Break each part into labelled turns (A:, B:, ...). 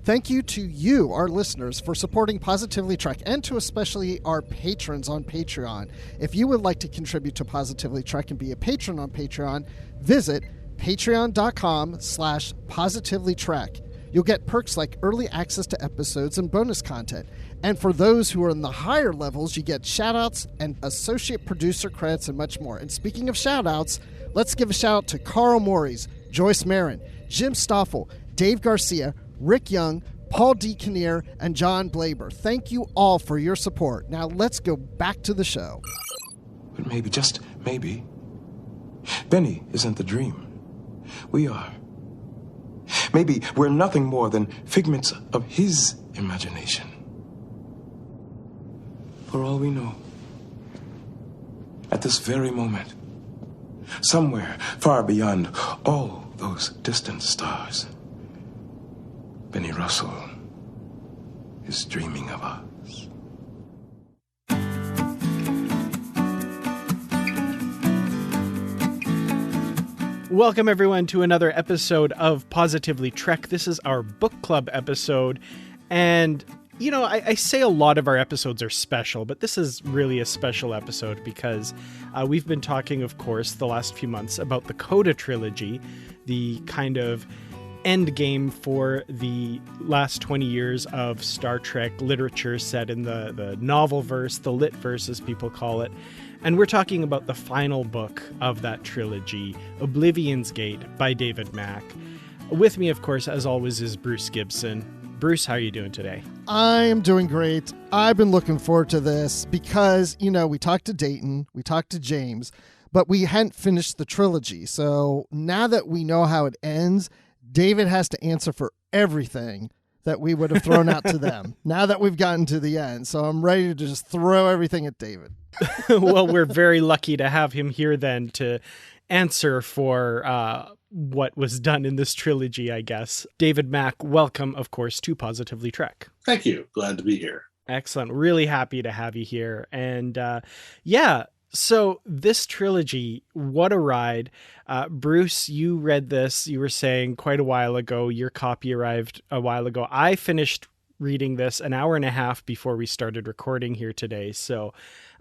A: Thank you to you, our listeners, for supporting Positively Trek, and to especially our patrons on Patreon. If you would like to contribute to Positively Trek and be a patron on Patreon, visit patreon.com/positivelytrek. You'll get perks like early access to episodes and bonus content. And for those who are in the higher levels, you get shoutouts and associate producer credits and much more. And speaking of shoutouts, let's give a shout out to Carl Morris, Joyce Marin, Jim Stoffel, Dave Garcia, Rick Young, Paul D. Kinnear, and John Blaber. Thank you all for your support. Now let's go back to the show.
B: But maybe, just maybe, Benny isn't the dream. We are. Maybe we're nothing more than figments of his imagination. For all we know, at this very moment, somewhere far beyond all those distant stars, Benny Russell is dreaming of us.
C: Welcome, everyone, to another episode of Positively Trek. This is our book club episode, and, you know, I say a lot of our episodes are special, but this is really a special episode because we've been talking, of course, the last few months about the Coda trilogy, the kind of end game for the last 20 years of Star Trek literature set in the novel verse, the lit verse, as people call it. And we're talking about the final book of that trilogy, Oblivion's Gate by David Mack. With me, of course, as always, is Bruce Gibson. Bruce, how are you doing today?
A: I am doing great. I've been looking forward to this because, you know, we talked to Dayton, we talked to James, but we hadn't finished the trilogy. So now that we know how it ends, David has to answer for everything that we would have thrown out to them now that we've gotten to the end. So I'm ready to just throw everything at David.
C: Well, we're very lucky to have him here then to answer for what was done in this trilogy, I guess. David Mack, welcome, of course, to Positively Trek.
D: Thank you. Glad to be here.
C: Excellent. Really happy to have you here. And yeah, so this trilogy, what a ride. Bruce, you read this, you were saying quite a while ago, your copy arrived a while ago. I finished reading this an hour and a half before we started recording here today. So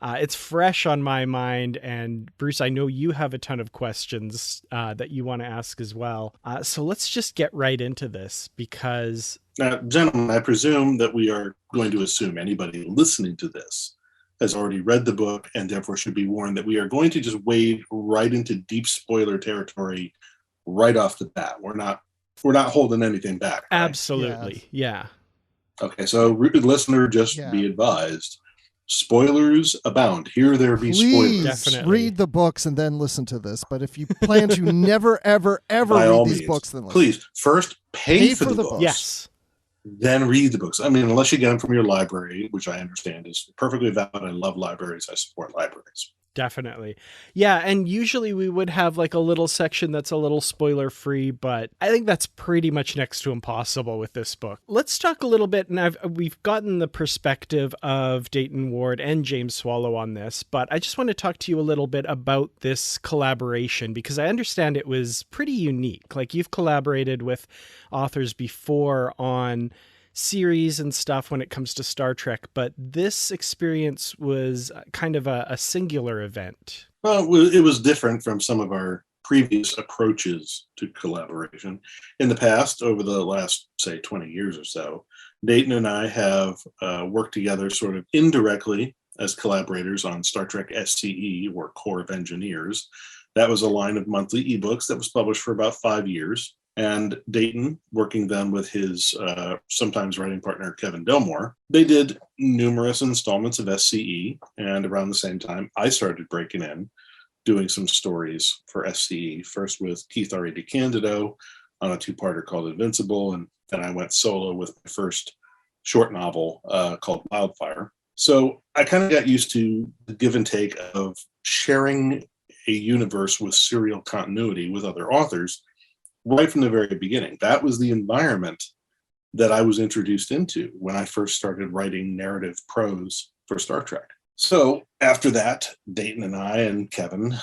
C: it's fresh on my mind. And Bruce, I know you have a ton of questions that you want to ask as well. So let's just get right into this because...
D: gentlemen, I presume that we are going to assume anybody listening to this has already read the book and therefore should be warned that we are going to just wade right into deep spoiler territory right off the bat. We're not holding anything back. Right?
C: Absolutely. Yeah.
D: Okay, so listener, just be advised. Spoilers abound. Here there be spoilers.
C: Definitely.
A: Read the books and then listen to this. But if you plan to never, ever, ever read these books, then listen.
D: Please, first pay for the books.
C: Yes.
D: Then read the books. I mean, unless you get them from your library, which I understand is perfectly valid. I love libraries. I support libraries.
C: Definitely. Yeah, and usually we would have like a little section that's a little spoiler free, but I think that's pretty much next to impossible with this book. Let's talk a little bit, and we've gotten the perspective of Dayton Ward and James Swallow on this, but I just want to talk to you a little bit about this collaboration because I understand it was pretty unique. Like you've collaborated with authors before on series and stuff when it comes to Star Trek, but this experience was kind of a singular event.
D: Well, it was different from some of our previous approaches to collaboration. In the past, over the last, say, 20 years or so, Dayton and I have worked together sort of indirectly as collaborators on Star Trek SCE, or Corps of Engineers. That was a line of monthly ebooks that was published for about 5 years. And Dayton, working then with his sometimes writing partner, Kevin Delmore, they did numerous installments of SCE. And around the same time, I started breaking in, doing some stories for SCE, first with Keith R. A. DeCandido on a two-parter called Invincible. And then I went solo with my first short novel called Wildfire. So I kind of got used to the give and take of sharing a universe with serial continuity with other authors right from the very beginning. That was the environment that I was introduced into when I first started writing narrative prose for Star Trek. So after that, Dayton and I and Kevin,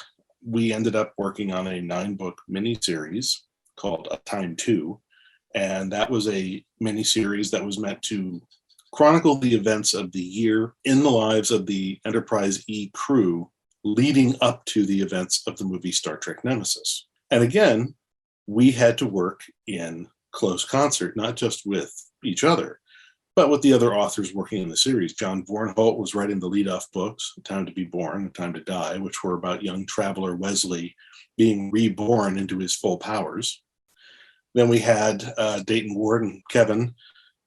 D: we ended up working on a 9-book miniseries called A Time 2. And that was a miniseries that was meant to chronicle the events of the year in the lives of the Enterprise E crew leading up to the events of the movie Star Trek Nemesis. And again, we had to work in close concert, not just with each other, but with the other authors working in the series. John Bornholt was writing the lead-off books, A Time to Be Born, A Time to Die, which were about young traveler Wesley being reborn into his full powers. Then we had Dayton Ward and Kevin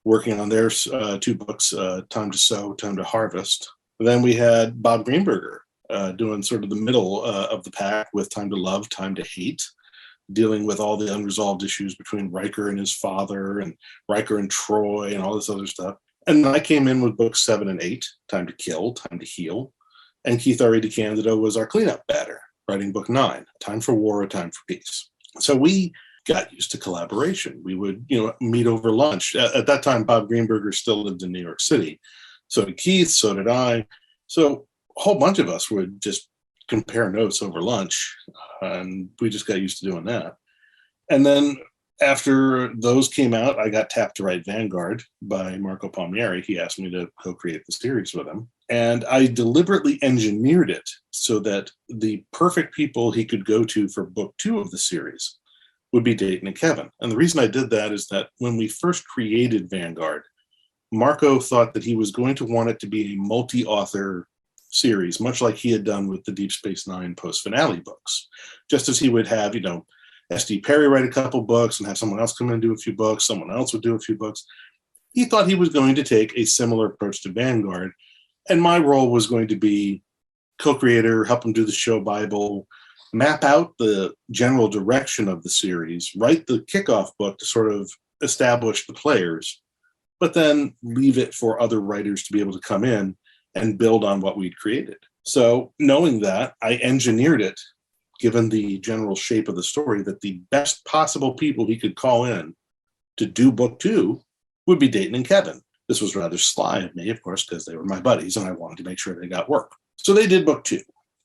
D: working on their 2 books, Time to Sow, Time to Harvest. Then we had Bob Greenberger doing sort of the middle of the pack with Time to Love, Time to Hate, dealing with all the unresolved issues between Riker and his father and Riker and Troy and all this other stuff. And then I came in with books 7 and 8, Time to Kill, Time to Heal. And Keith R. DeCandido was our cleanup batter, writing book 9, Time for War, A Time for Peace. So we got used to collaboration. We would, meet over lunch. At that time, Bob Greenberger still lived in New York City. So did Keith, so did I. So a whole bunch of us would just compare notes over lunch, and we just got used to doing that. And then after those came out, I got tapped to write Vanguard by Marco Palmieri. He asked me to co-create the series with him. And I deliberately engineered it so that the perfect people he could go to for book 2 of the series would be Dayton and Kevin. And the reason I did that is that when we first created Vanguard, Marco thought that he was going to want it to be a multi-author series, much like he had done with the Deep Space Nine post-finale books. Just as he would have, S.D. Perry write a couple books and have someone else come in and do a few books, someone else would do a few books. He thought he was going to take a similar approach to Vanguard, and my role was going to be co-creator, help him do the show Bible, map out the general direction of the series, write the kickoff book to sort of establish the players, but then leave it for other writers to be able to come in and build on what we'd created. So knowing that, I engineered it, given the general shape of the story, that the best possible people he could call in to do book 2 would be Dayton and Kevin. This was rather sly of me, of course, because they were my buddies and I wanted to make sure they got work. So they did book 2.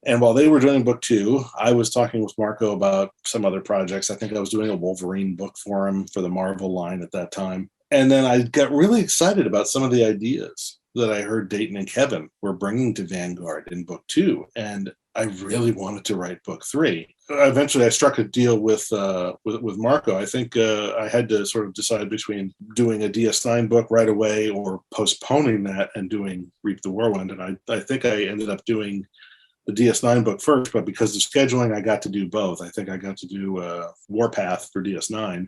D: And while they were doing book 2, I was talking with Marco about some other projects. I think I was doing a Wolverine book for him for the Marvel line at that time. And then I got really excited about some of the ideas that I heard Dayton and Kevin were bringing to Vanguard in book 2. And I really wanted to write book 3. Eventually, I struck a deal with Marco. I think I had to sort of decide between doing a DS9 book right away or postponing that and doing Reap the Whirlwind. And I think I ended up doing the DS9 book first, but because of scheduling, I got to do both. I think I got to do Warpath for DS9,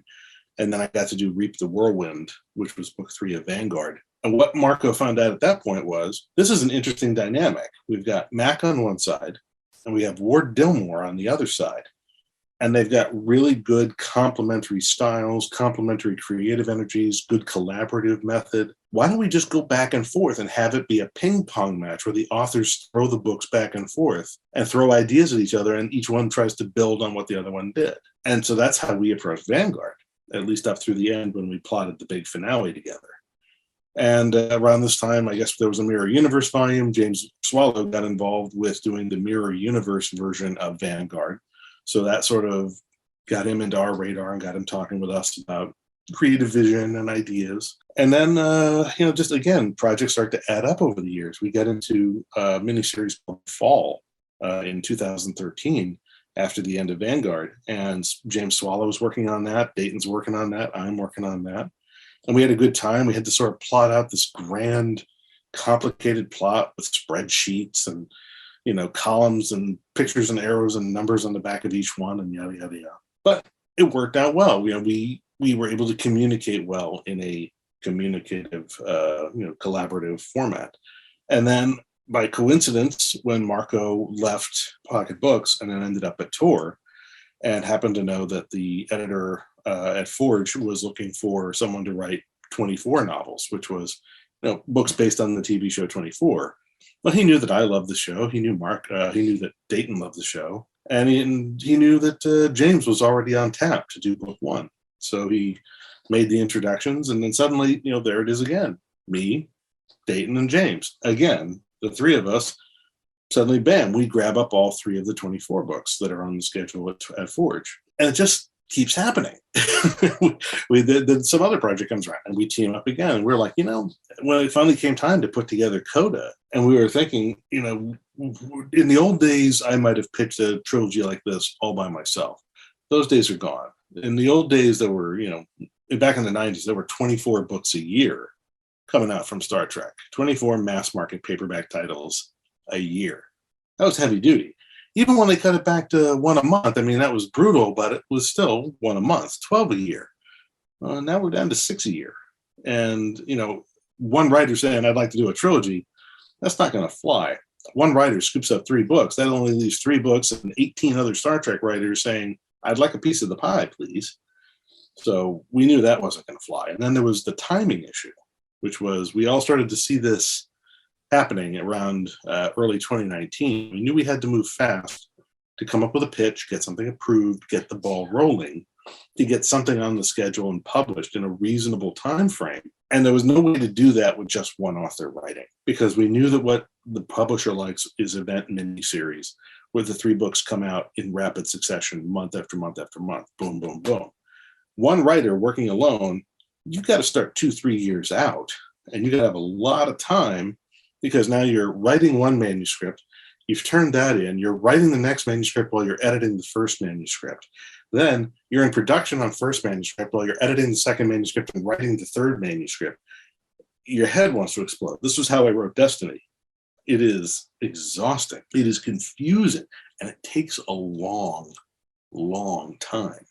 D: and then I got to do Reap the Whirlwind, which was book 3 of Vanguard. And what Marco found out at that point was, this is an interesting dynamic. We've got Mack on one side, and we have Ward Dillmore on the other side. And they've got really good complementary styles, complementary creative energies, good collaborative method. Why don't we just go back and forth and have it be a ping pong match where the authors throw the books back and forth and throw ideas at each other, and each one tries to build on what the other one did. And so that's how we approached Vanguard, at least up through the end when we plotted the big finale together. And around this time, I guess there was a Mirror Universe volume. James Swallow got involved with doing the Mirror Universe version of Vanguard. So that sort of got him into our radar and got him talking with us about creative vision and ideas. And then, just again, projects start to add up over the years. We get into a miniseries called Fall in 2013 after the end of Vanguard. And James Swallow was working on that. Dayton's working on that. I'm working on that. And we had a good time. We had to sort of plot out this grand, complicated plot with spreadsheets and, columns and pictures and arrows and numbers on the back of each one and yada, yada, yada. But it worked out well. We were able to communicate well in a communicative, collaborative format. And then by coincidence, when Marco left Pocket Books and then ended up at Tor and happened to know that the editor at Forge was looking for someone to write 24 novels, which was, books based on the TV show 24. Well, he knew that I loved the show. He knew he knew that Dayton loved the show. And he knew that James was already on tap to do book 1. So he made the introductions, and then suddenly, there it is again. Me, Dayton, and James. Again, the three of us, suddenly, bam, we grab up all 3 of the 24 books that are on the schedule at Forge. And it just keeps happening. Then some other project comes around and we team up again. And we're like, when it finally came time to put together Coda, and we were thinking, in the old days, I might have pitched a trilogy like this all by myself. Those days are gone. In the old days, there were, back in the 90s, there were 24 books a year coming out from Star Trek, 24 mass market paperback titles a year. That was heavy duty. Even when they cut it back to one a month, that was brutal, but it was still one a month, 12 a year. Now we're down to 6 a year. And, one writer saying, I'd like to do a trilogy, that's not going to fly. One writer scoops up 3 books. That only leaves 3 books and 18 other Star Trek writers saying, I'd like a piece of the pie, please. So we knew that wasn't going to fly. And then there was the timing issue, which was we all started to see this happening around early 2019. We knew we had to move fast to come up with a pitch, get something approved, get the ball rolling, to get something on the schedule and published in a reasonable time frame. And there was no way to do that with just one author writing, because we knew that what the publisher likes is event miniseries, where the 3 books come out in rapid succession, month after month after month, boom, boom, boom. One writer working alone, you've got to start 2-3 years out, and you got to have a lot of time, because now you're writing one manuscript, you've turned that in, you're writing the next manuscript while you're editing the first manuscript. Then you're in production on first manuscript while you're editing the second manuscript and writing the third manuscript. Your head wants to explode. This was how I wrote Destiny. It is exhausting. It is confusing, and it takes a long, long time.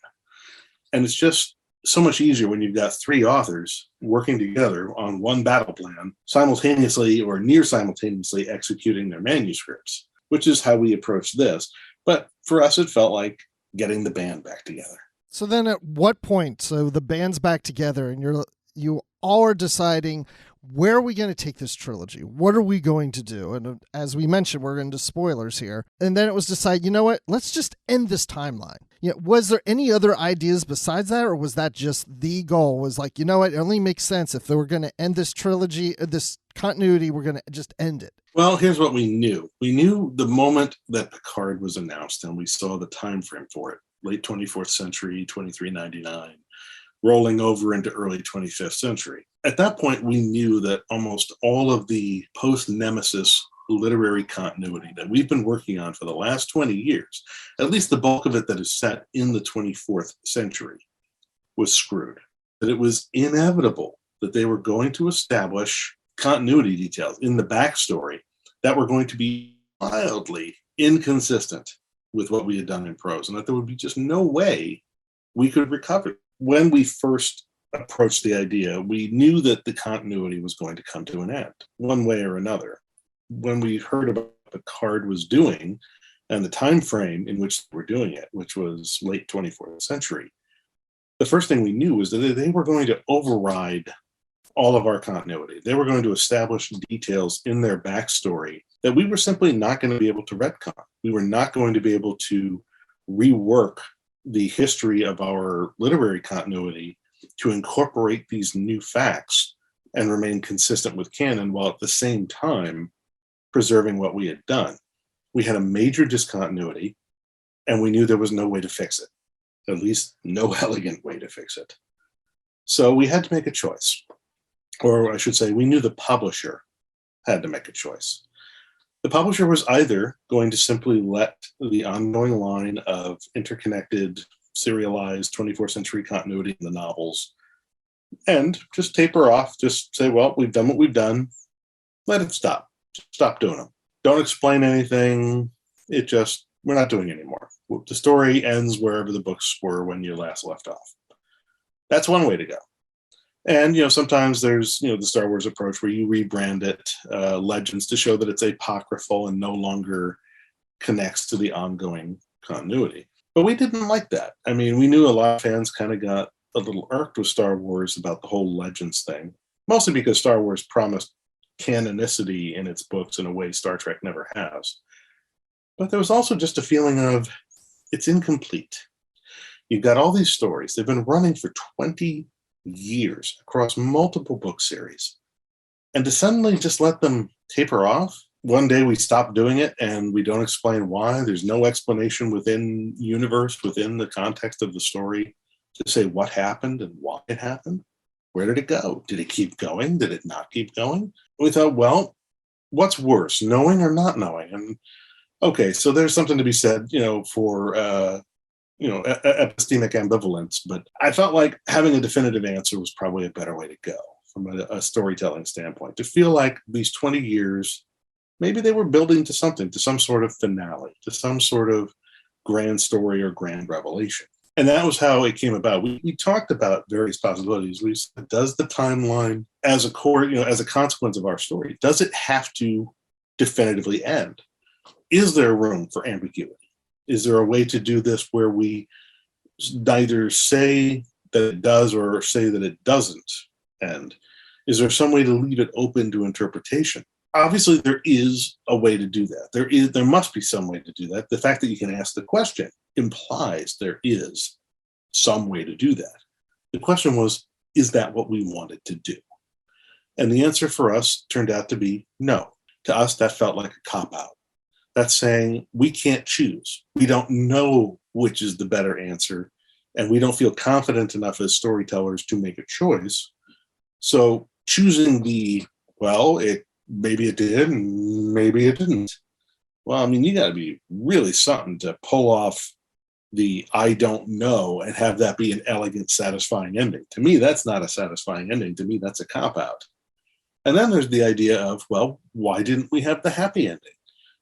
D: And it's just so much easier when you've got 3 authors working together on one battle plan, simultaneously or near simultaneously executing their manuscripts, which is how we approached this. But for us, it felt like getting the band back together.
A: So then at what point, so the band's back together and you all are deciding, where are we going to take this trilogy? What are we going to do? And as we mentioned, we're into spoilers here. And then it was decided, you know what, let's just end this timeline. Was there any other ideas besides that, or was that just the goal? Was like, you know what, it only makes sense if they were going to end this trilogy, this continuity, we're going to just end it.
D: Well, here's what we knew. We knew the moment that Picard was announced, and we saw the time frame for it, late 24th century, 2399, rolling over into early 25th century. At that point, we knew that almost all of the post-Nemesis literary continuity that we've been working on for the last 20 years, at least the bulk of it that is set in the 24th century, was screwed. That it was inevitable that they were going to establish continuity details in the backstory that were going to be wildly inconsistent with what we had done in prose, and that there would be just no way we could recover. When we first approached the idea, we knew that the continuity was going to come to an end, one way or another. When we heard about what Picard was doing and the time frame in which they were doing it, which was late 24th century, the first thing we knew was that they were going to override all of our continuity. They were going to establish details in their backstory that we were simply not going to be able to retcon. We were not going to be able to rework the history of our literary continuity to incorporate these new facts and remain consistent with canon, while at the same time preserving what we had done. We had a major discontinuity, and we knew there was no way to fix it, at least no elegant way to fix it. So we had to make a choice. Or I should say, we knew the publisher had to make a choice. The publisher was either going to simply let the ongoing line of interconnected, serialized 24th century continuity in the novels and just taper off, just say, well, we've done what we've done. Let it stop. Stop doing them. Don't explain anything. We're not doing it anymore. The story ends wherever the books were when you last left off. That's one way to go. And, sometimes there's, the Star Wars approach where you rebrand it Legends to show that it's apocryphal and no longer connects to the ongoing continuity. But we didn't like that. I mean, we knew a lot of fans kind of got a little irked with Star Wars about the whole Legends thing, mostly because Star Wars promised canonicity in its books in a way Star Trek never has. But there was also just a feeling of it's incomplete. You've got all these stories. They've been running for 20 years across multiple book series. And to suddenly just let them taper off one day we stop doing it and we don't explain why. There's no explanation within universe, within the context of the story to say what happened and why it happened. Where did it go? Did it keep going? Did it not keep going? We thought, well, what's worse, knowing or not knowing? And okay, so there's something to be said, for epistemic ambivalence. But I felt like having a definitive answer was probably a better way to go from a storytelling standpoint. To feel like these 20 years, maybe they were building to something, to some sort of finale, to some sort of grand story or grand revelation. And that was how it came about. We talked about various possibilities. We said, does the timeline, as a core, as a consequence of our story, does it have to definitively end? Is there room for ambiguity? Is there a way to do this where we neither say that it does or say that it doesn't end? Is there some way to leave it open to interpretation? Obviously, there is a way to do that. There must be some way to do that. The fact that you can ask the question implies there is some way to do that. The question was, is that what we wanted to do? And the answer for us turned out to be no. To us, that felt like a cop-out. That's saying we can't choose. We don't know which is the better answer, and we don't feel confident enough as storytellers to make a choice. So choosing maybe it did, and maybe it didn't. Well, I mean, you got to be really something to pull off the I don't know and have that be an elegant, satisfying ending. To me, that's not a satisfying ending. To me, that's a cop-out. And then there's the idea of, well, why didn't we have the happy ending?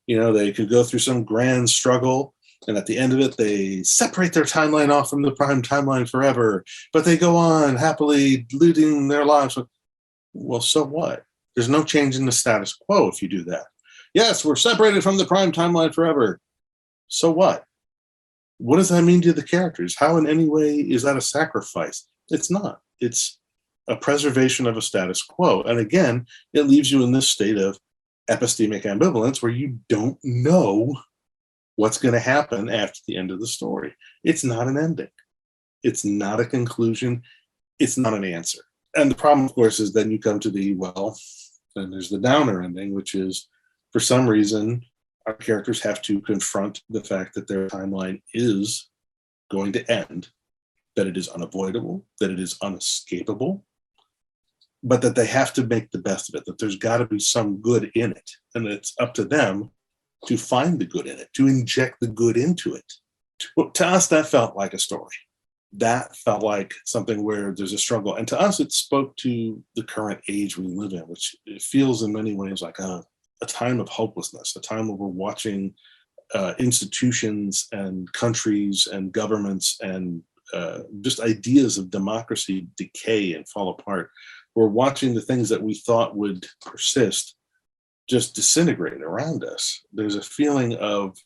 D: They could go through some grand struggle, and at the end of it, they separate their timeline off from the prime timeline forever, but they go on happily leading their lives. Well, so what? There's no change in the status quo if you do that. Yes, we're separated from the prime timeline forever. So what? What does that mean to the characters? How in any way is that a sacrifice? It's not. It's a preservation of a status quo. And again, it leaves you in this state of epistemic ambivalence where you don't know what's going to happen after the end of the story. It's not an ending. It's not a conclusion. It's not an answer. And the problem, of course, is then you come to then there's the downer ending, which is, for some reason, our characters have to confront the fact that their timeline is going to end, that it is unavoidable, that it is unescapable, but that they have to make the best of it, that there's got to be some good in it. And it's up to them to find the good in it, to inject the good into it. To us, that felt like a story. That felt like something where there's a struggle. And to us, it spoke to the current age we live in, which it feels in many ways like a time of hopelessness, a time where we're watching institutions and countries and governments and just ideas of democracy decay and fall apart. We're watching the things that we thought would persist just disintegrate around us. There's a feeling of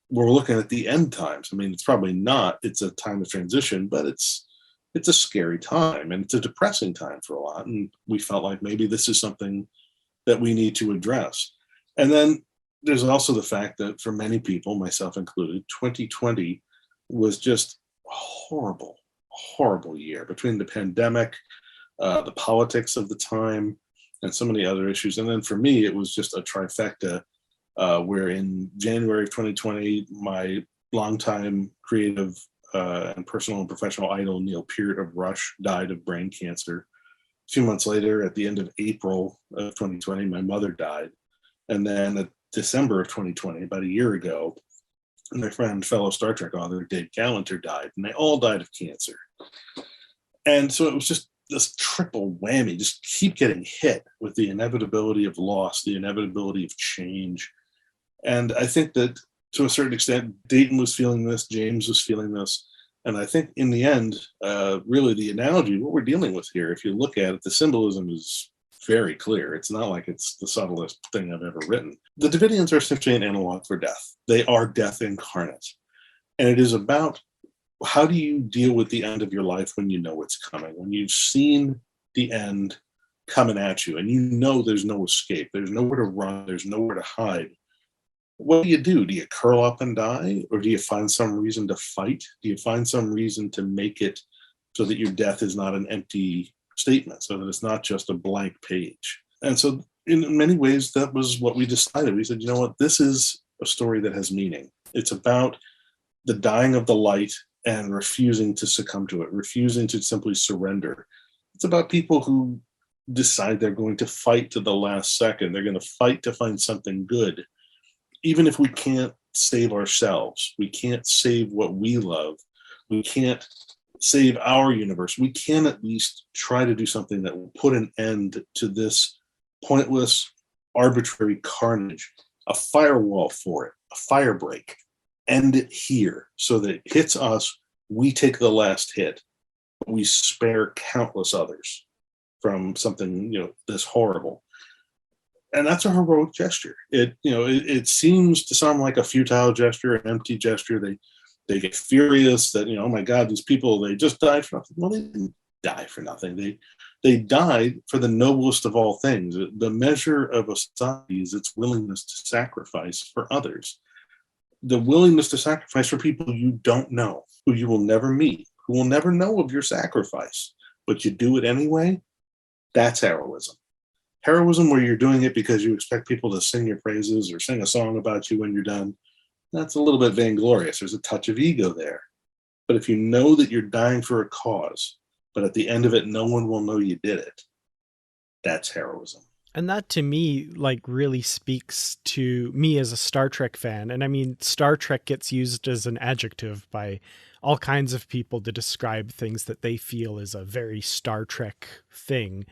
D: we're looking at the end times. I mean, it's probably not. It's a time of transition, but it's a scary time, and it's a depressing time for a lot. And we felt like maybe this is something that we need to address. And then there's also the fact that for many people, myself included, 2020 was just a horrible, horrible year between the pandemic, the politics of the time, and so many other issues. And then for me, it was just a trifecta where in January of 2020, my longtime creative and personal and professional idol, Neil Peart of Rush, died of brain cancer. A few months later, at the end of April of 2020, my mother died. And then at December of 2020, about a year ago, my friend, fellow Star Trek author, Dave Gallanter died, and they all died of cancer. And so it was just this triple whammy, just keep getting hit with the inevitability of loss, the inevitability of change. And I think that to a certain extent, Dayton was feeling this, James was feeling this. And I think in the end, really the analogy, what we're dealing with here, if you look at it, the symbolism is very clear. It's not like it's the subtlest thing I've ever written. The Davidians are essentially an analog for death. They are death incarnate. And it is about how do you deal with the end of your life when you know it's coming, when you've seen the end coming at you and you know there's no escape, there's nowhere to run, there's nowhere to hide. What do? Do you curl up and die? Or do you find some reason to fight? Do you find some reason to make it so that your death is not an empty statement, so that it's not just a blank page? And so in many ways, that was what we decided. We said, you know what, this is a story that has meaning. It's about the dying of the light and refusing to succumb to it, refusing to simply surrender. It's about people who decide they're going to fight to the last second. They're going to fight to find something good. Even if we can't save ourselves, we can't save what we love, we can't save our universe, we can at least try to do something that will put an end to this pointless, arbitrary carnage, a firewall for it, a fire break. End it here so that it hits us, we take the last hit, but we spare countless others from something, this horrible. And that's a heroic gesture. It seems to sound like a futile gesture, an empty gesture. They get furious that, oh my God, these people, they just died for nothing. Well, they didn't die for nothing. They died for the noblest of all things. The measure of a society is its willingness to sacrifice for others. The willingness to sacrifice for people you don't know, who you will never meet, who will never know of your sacrifice, but you do it anyway. That's heroism. Heroism where you're doing it because you expect people to sing your praises or sing a song about you when you're done, that's a little bit vainglorious. There's a touch of ego there. But if you know that you're dying for a cause, but at the end of it, no one will know you did it, that's heroism.
C: And that to me, really speaks to me as a Star Trek fan. And I mean, Star Trek gets used as an adjective by all kinds of people to describe things that they feel is a very Star Trek thing,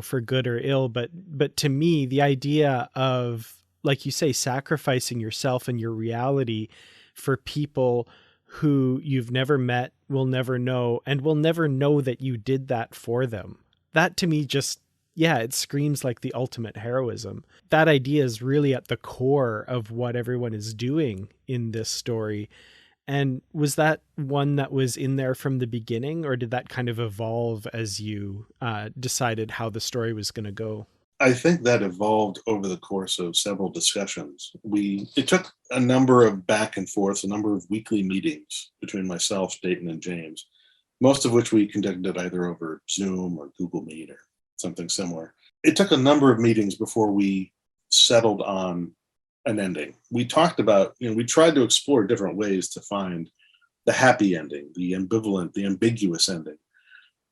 C: for good or ill. But to me, the idea of, like you say, sacrificing yourself and your reality for people who you've never met, will never know, and will never know that you did that for them. That to me just, it screams like the ultimate heroism. That idea is really at the core of what everyone is doing in this story. And was that one that was in there from the beginning, or did that kind of evolve as you decided how the story was going to go?
D: I think that evolved over the course of several discussions. It took a number of back and forths, a number of weekly meetings between myself, Dayton, and James, most of which we conducted either over Zoom or Google Meet or something similar. It took a number of meetings before we settled on an ending. We talked about, we tried to explore different ways to find the happy ending, the ambivalent, the ambiguous ending.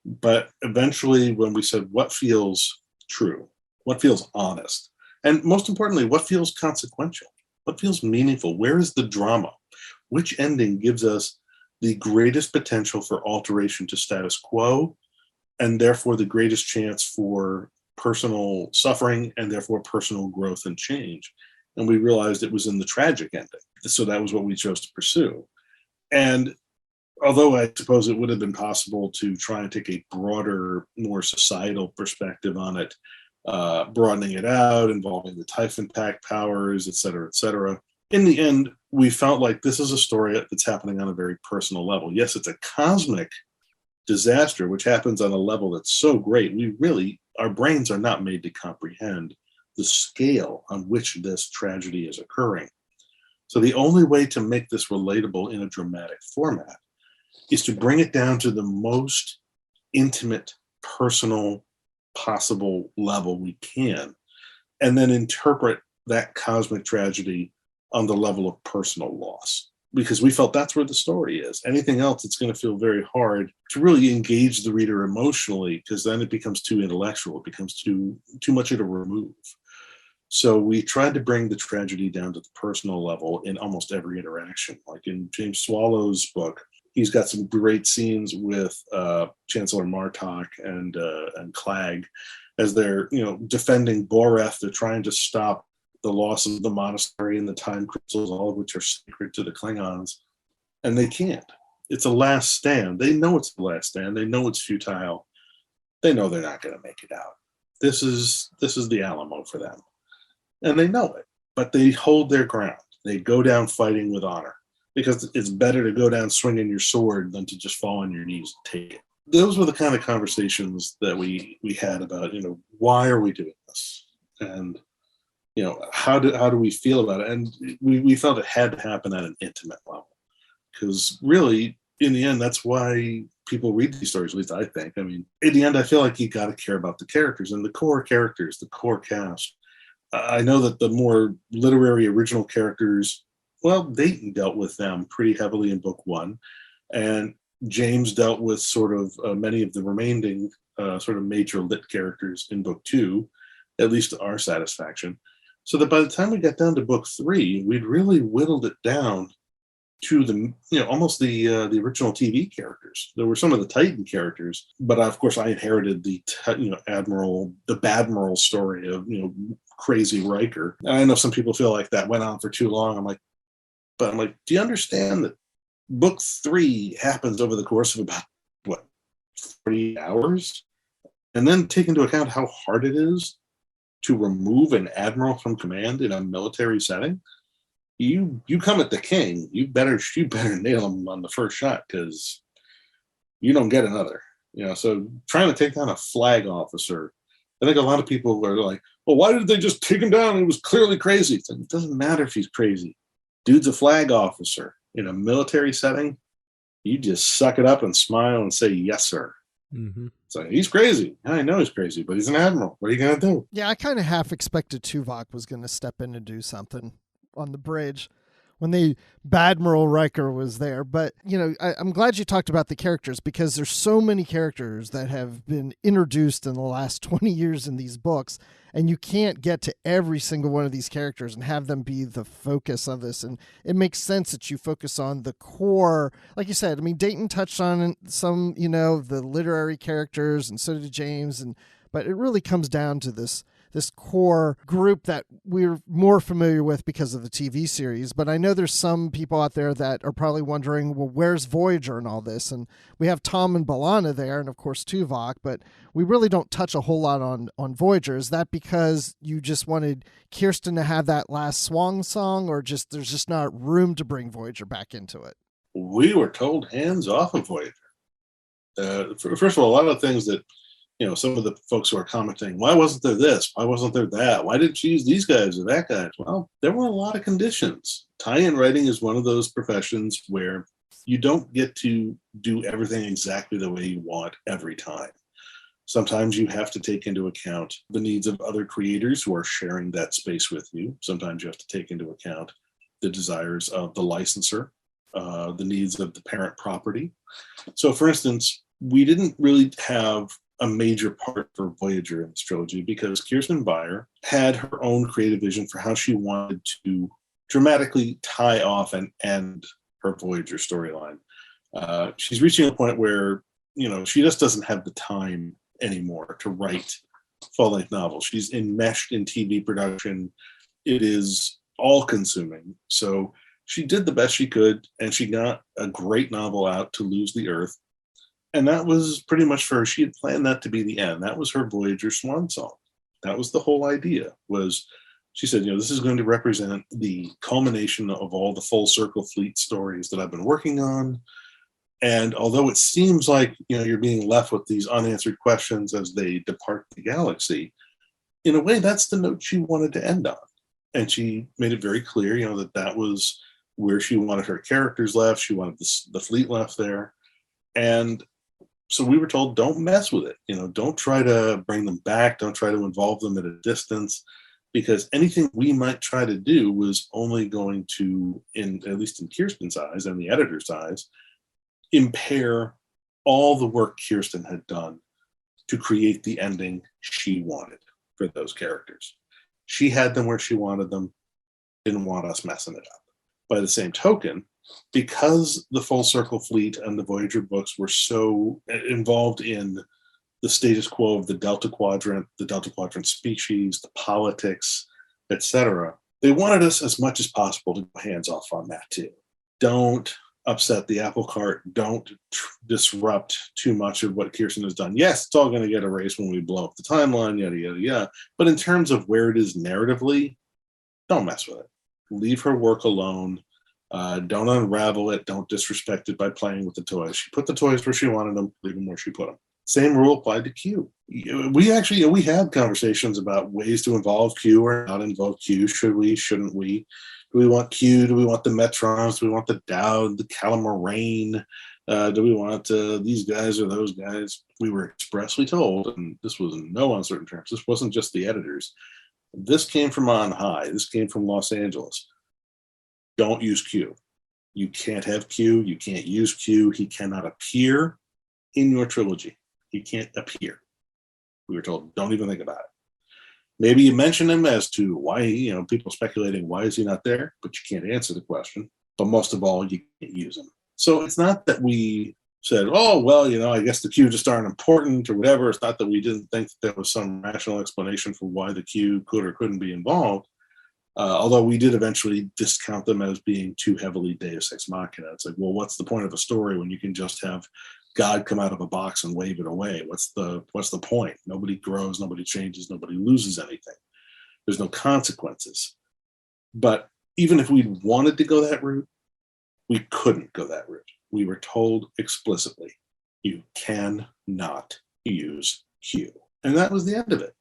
D: But eventually, when we said, what feels true? What feels honest? And most importantly, what feels consequential? What feels meaningful? Where is the drama? Which ending gives us the greatest potential for alteration to status quo, and therefore the greatest chance for personal suffering and therefore personal growth and change? And we realized it was in the tragic ending. So that was what we chose to pursue. And although I suppose it would have been possible to try and take a broader, more societal perspective on it, broadening it out, involving the Typhon Pact powers, et cetera, in the end, we felt like this is a story that's happening on a very personal level. Yes, it's a cosmic disaster, which happens on a level that's so great. Our brains are not made to comprehend the scale on which this tragedy is occurring. So the only way to make this relatable in a dramatic format is to bring it down to the most intimate, personal, possible level we can, and then interpret that cosmic tragedy on the level of personal loss, because we felt that's where the story is. Anything else, it's going to feel very hard to really engage the reader emotionally, because then it becomes too intellectual, it becomes too much of a remove. So we tried to bring the tragedy down to the personal level in almost every interaction. Like in James Swallow's book, he's got some great scenes with Chancellor Martok and Clag as they're, defending Boreth. They're trying to stop the loss of the monastery and the time crystals, all of which are sacred to the Klingons, and they can't. It's a last stand. They know it's the last stand. They know it's futile. They know they're not going to make it out. This is the Alamo for them, and they know it. But they hold their ground. They go down fighting with honor, because it's better to go down swinging your sword than to just fall on your knees and take it. Those were the kind of conversations that we had about, why are we doing this? And, how do we feel about it? And we felt it had to happen at an intimate level, because really, in the end, that's why people read these stories, at least I think. I mean, in the end, I feel like you got to care about the characters and the core characters, the core cast. I know that the more literary original characters, well, Dayton dealt with them pretty heavily in book 1, and James dealt with sort of many of the remaining sort of major lit characters in book 2, at least to our satisfaction. So that by the time we got down to book 3, we'd really whittled it down to the, almost the original TV characters. There were some of the Titan characters, but of course I inherited the Badmiral story of crazy Riker. And I know some people feel like that went on for too long. I'm like, do you understand that book 3 happens over the course of about 40 hours? And then take into account how hard it is to remove an admiral from command in a military setting. You come at the king, you better nail him on the first shot, because you don't get another. So trying to take down a flag officer, I think a lot of people are like, well, why did they just take him down? He was clearly crazy. It doesn't matter if he's crazy. Dude's a flag officer. In a military setting, you just suck it up and smile and say, yes, sir.
C: Mm-hmm.
D: So he's crazy. I know he's crazy, but he's an admiral. What are you going to do?
A: Yeah, I kind of half expected Tuvok was going to step in and do something on the bridge when the Badmiral Riker was there. But, I'm glad you talked about the characters, because there's so many characters that have been introduced in the last 20 years in these books, and you can't get to every single one of these characters and have them be the focus of this. And it makes sense that you focus on the core. Like you said, I mean, Dayton touched on some, the literary characters, and so did James. But it really comes down to this core group that we're more familiar with because of the TV series. But I know there's some people out there that are probably wondering, well, where's Voyager and all this? And we have Tom and B'Elanna there, and of course Tuvok, but we really don't touch a whole lot on Voyager. Is that because you just wanted Kirsten to have that last swan song, or there's just not room to bring Voyager back into it?
D: We were told hands off of Voyager. First of all, a lot of things that some of the folks who are commenting, why wasn't there this? Why wasn't there that? Why didn't you use these guys or that guy? Well, there were a lot of conditions. Tie-in writing is one of those professions where you don't get to do everything exactly the way you want every time. Sometimes you have to take into account the needs of other creators who are sharing that space with you. Sometimes you have to take into account the desires of the licensor, the needs of the parent property. So, for instance, we didn't really have a major part for Voyager in this trilogy because Kirsten Beyer had her own creative vision for how she wanted to dramatically tie off and end her Voyager storyline. She's reaching a point where, she just doesn't have the time anymore to write full-length novels. She's enmeshed in TV production. It is all-consuming. So she did the best she could, and she got a great novel out, To Lose the Earth. And that was pretty much for her. She had planned that to be the end. That was her Voyager swan song. That was the whole idea, was she said, this is going to represent the culmination of all the full circle fleet stories that I've been working on. And although it seems like, you're being left with these unanswered questions as they depart the galaxy, in a way, that's the note she wanted to end on. And she made it very clear, that was where she wanted her characters left. She wanted the fleet left there. And so we were told, don't mess with it. Don't try to bring them back. Don't try to involve them at a distance, because anything we might try to do was only going to, at least in Kirsten's eyes and the editor's eyes, impair all the work Kirsten had done to create the ending she wanted for those characters. She had them where she wanted them, didn't want us messing it up. By the same token, because the Full Circle Fleet and the Voyager books were so involved in the status quo of the Delta Quadrant species, the politics, etc., they wanted us as much as possible to go hands off on that too. Don't upset the apple cart. Don't disrupt too much of what Kirsten has done. Yes, it's all going to get erased when we blow up the timeline, yada, yada, yada. But in terms of where it is narratively, don't mess with it. Leave her work alone. Don't unravel it. Don't disrespect it by playing with the toys. She put the toys where she wanted them, leave them where she put them. Same rule applied to Q. We had conversations about ways to involve Q or not involve Q. Should we, shouldn't we? Do we want Q? Do we want the Metrons? Do we want the Dowd, the Calamarain? Do we want these guys or those guys? We were expressly told, and this was in no uncertain terms, this wasn't just the editors. This came from on high. This came from Los Angeles. Don't use Q. You can't have Q. You can't use Q. He cannot appear in your trilogy. He can't appear. We were told, don't even think about it. Maybe you mention him as to why, people speculating, why is he not there? But you can't answer the question. But most of all, you can't use him. So it's not that we said, oh, well, I guess the Q just aren't important or whatever. It's not that we didn't think that there was some rational explanation for why the Q could or couldn't be involved. Although we did eventually discount them as being too heavily Deus Ex Machina. It's like, well, what's the point of a story when you can just have God come out of a box and wave it away? What's the point? Nobody grows, nobody changes, nobody loses anything. There's no consequences. But even if we wanted to go that route, we couldn't go that route. We were told explicitly, you cannot use Q. And that was the end of it.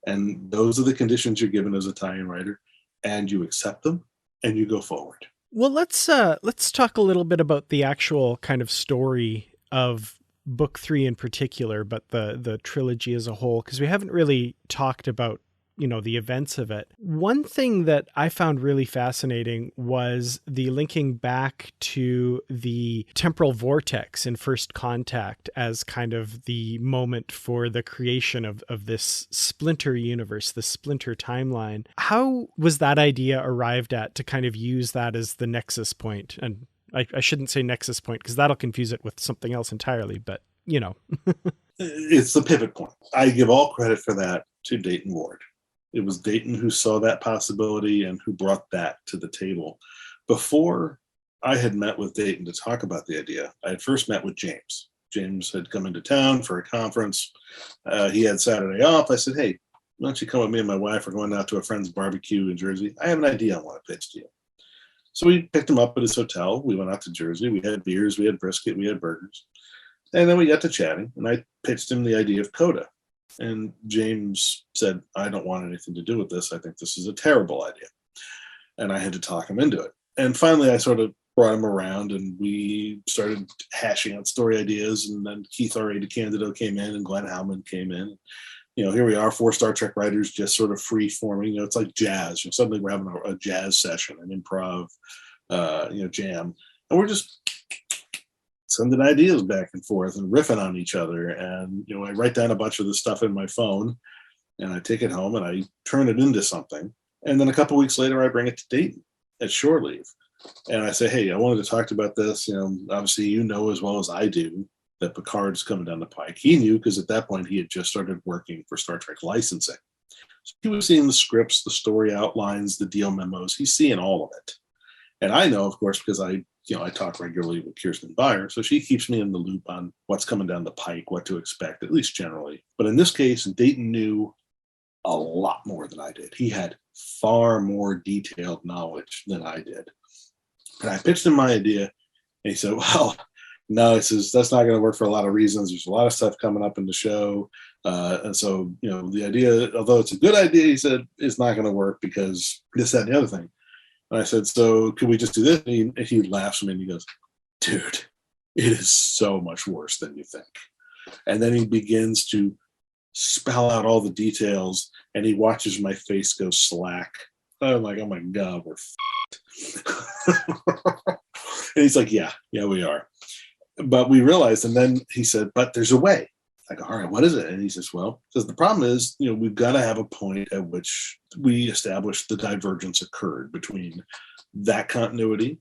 D: And those are the conditions you're given as a tie-in writer, and you accept them and you go forward.
C: Well, let's talk a little bit about the actual kind of story of book 3 in particular, but the trilogy as a whole, because we haven't really talked about the events of it. One thing that I found really fascinating was the linking back to the temporal vortex in First Contact as kind of the moment for the creation of this splinter universe, the splinter timeline. How was that idea arrived at to kind of use that as the nexus point? And I shouldn't say nexus point because that'll confuse it with something else entirely, but
D: It's the pivot point. I give all credit for that to Dayton Ward. It was Dayton who saw that possibility and who brought that to the table. Before I had met with Dayton to talk about the idea, I had first met with James. James had come into town for a conference. He had Saturday off. I said, hey, why don't you come with me and my wife? We're going out to a friend's barbecue in Jersey. I have an idea I want to pitch to you. So we picked him up at his hotel. We went out to Jersey. We had beers, we had brisket, we had burgers. And then we got to chatting, and I pitched him the idea of Coda. And James said, I don't want anything to do with this. I think this is a terrible idea. And I had to talk him into it. And finally, I sort of brought him around, and we started hashing out story ideas. And then Keith R.A. DeCandido came in, and Glenn Howman came in. Here we are, 4 Star Trek writers just sort of free forming. It's like jazz. Suddenly we're having a jazz session, an improv, jam. And we're just sending ideas back and forth and riffing on each other. And, I write down a bunch of the stuff in my phone and I take it home and I turn it into something. And then a couple of weeks later, I bring it to Dayton at shore leave. And I say, hey, I wanted to talk about this. Obviously, as well as I do that Picard's coming down the pike. He knew because at that point he had just started working for Star Trek licensing. So he was seeing the scripts, the story outlines, the deal memos. He's seeing all of it. And I know, of course, because I talk regularly with Kirsten Beyer, so she keeps me in the loop on what's coming down the pike, what to expect, at least generally. But in this case, Dayton knew a lot more than I did. He had far more detailed knowledge than I did. And I pitched him my idea, and he said, well, no, that's not going to work for a lot of reasons. There's a lot of stuff coming up in the show. And so, the idea, although it's a good idea, he said, it's not going to work because this, that, and the other thing. And I said, so could we just do this? And he laughs at me and he goes, dude, it is so much worse than you think. And then he begins to spell out all the details and he watches my face go slack. I'm like, oh my God, we're And he's like, yeah, we are. But we realized, and then he said, but there's a way. I go, all right, what is it? And he says, the problem is, we've got to have a point at which we establish the divergence occurred between that continuity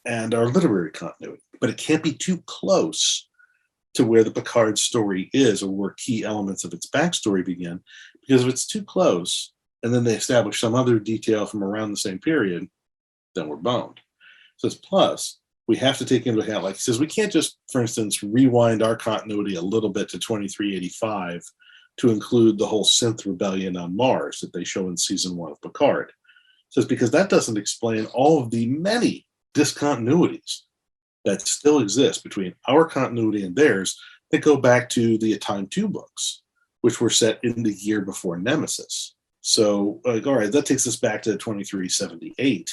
D: and our literary continuity. But it can't be too close to where the Picard story is or where key elements of its backstory begin. Because if it's too close, and then they establish some other detail from around the same period, then we're boned. So it's plus, we have to take into account, like he says, we can't just, for instance, rewind our continuity a little bit to 2385 to include the whole synth rebellion on Mars that they show in season 1 of Picard. It says because that doesn't explain all of the many discontinuities that still exist between our continuity and theirs that go back to the A Time 2 books, which were set in the year before Nemesis. So, all right, that takes us back to 2378.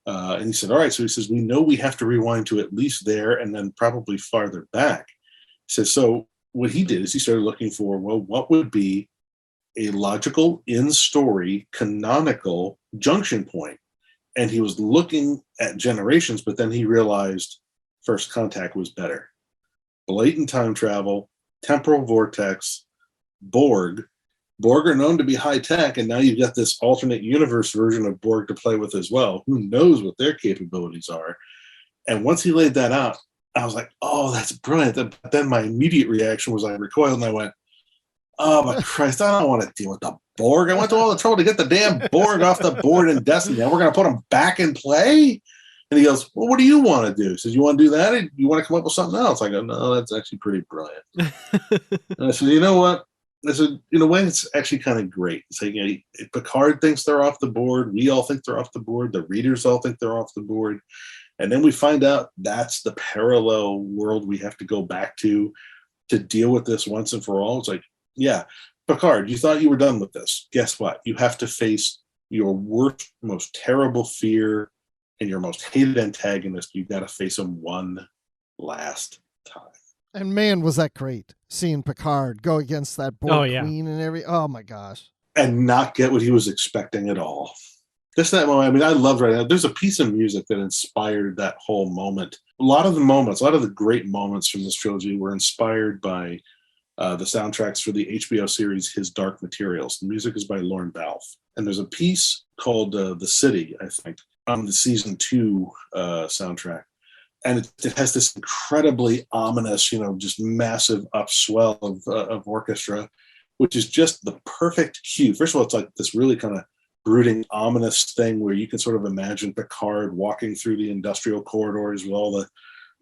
D: And he said, all right. So he says, we know we have to rewind to at least there and then probably farther back. He says, so what he did is he started looking for, well, what would be a logical, in-story, canonical junction point? And he was looking at Generations, but then he realized First Contact was better. Blatant time travel, temporal vortex, Borg. Borg are known to be high tech, and now you've got this alternate universe version of Borg to play with as well. Who knows what their capabilities are? And once he laid that out, I was like, oh, that's brilliant. But then my immediate reaction was I recoiled and I went, oh, my Christ, I don't want to deal with the Borg. I went to all the trouble to get the damn Borg off the board in Destiny. Now we're going to put them back in play? And he goes, well, what do you want to do? He says, you want to do that? Or you want to come up with something else? I go, no, that's actually pretty brilliant. And I said, you know what? I said, in a way, it's actually kind of great. It's like, you know, Picard thinks they're off the board. We all think they're off the board. The readers all think they're off the board. And then we find out that's the parallel world we have to go back to deal with this once and for all. It's like, yeah, Picard, you thought you were done with this. Guess what? You have to face your worst, most terrible fear and your most hated antagonist. You've got to face him one last time.
A: And man, was that great seeing Picard go against that Borg queen and oh my gosh.
D: And not get what he was expecting at all. Just that moment. I mean, I loved right now. There's a piece of music that inspired that whole moment. A lot of the great moments from this trilogy were inspired by the soundtracks for the HBO series His Dark Materials. The music is by Lorne Balfe. And there's a piece called The City, I think, on the season 2 soundtrack. And it has this incredibly ominous, just massive upswell of orchestra, which is just the perfect cue. First of all, it's like this really kind of brooding, ominous thing where you can sort of imagine Picard walking through the industrial corridors with all the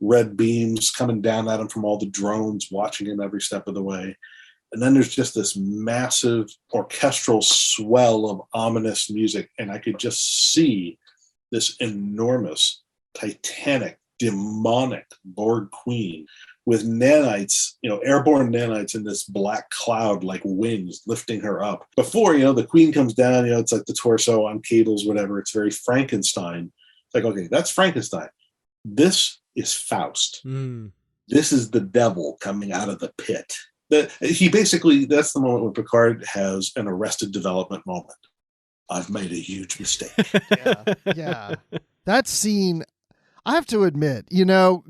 D: red beams coming down at him from all the drones watching him every step of the way. And then there's just this massive orchestral swell of ominous music. And I could just see this enormous, titanic, demonic Borg queen with nanites, airborne nanites in this black cloud like wings lifting her up. Before, the queen comes down, it's like the torso on cables, whatever. It's very Frankenstein. It's like, okay, that's Frankenstein. This is Faust. This is the devil coming out of the pit. That's the moment when Picard has an Arrested Development moment. I've made a huge mistake.
A: Yeah. That scene, I have to admit,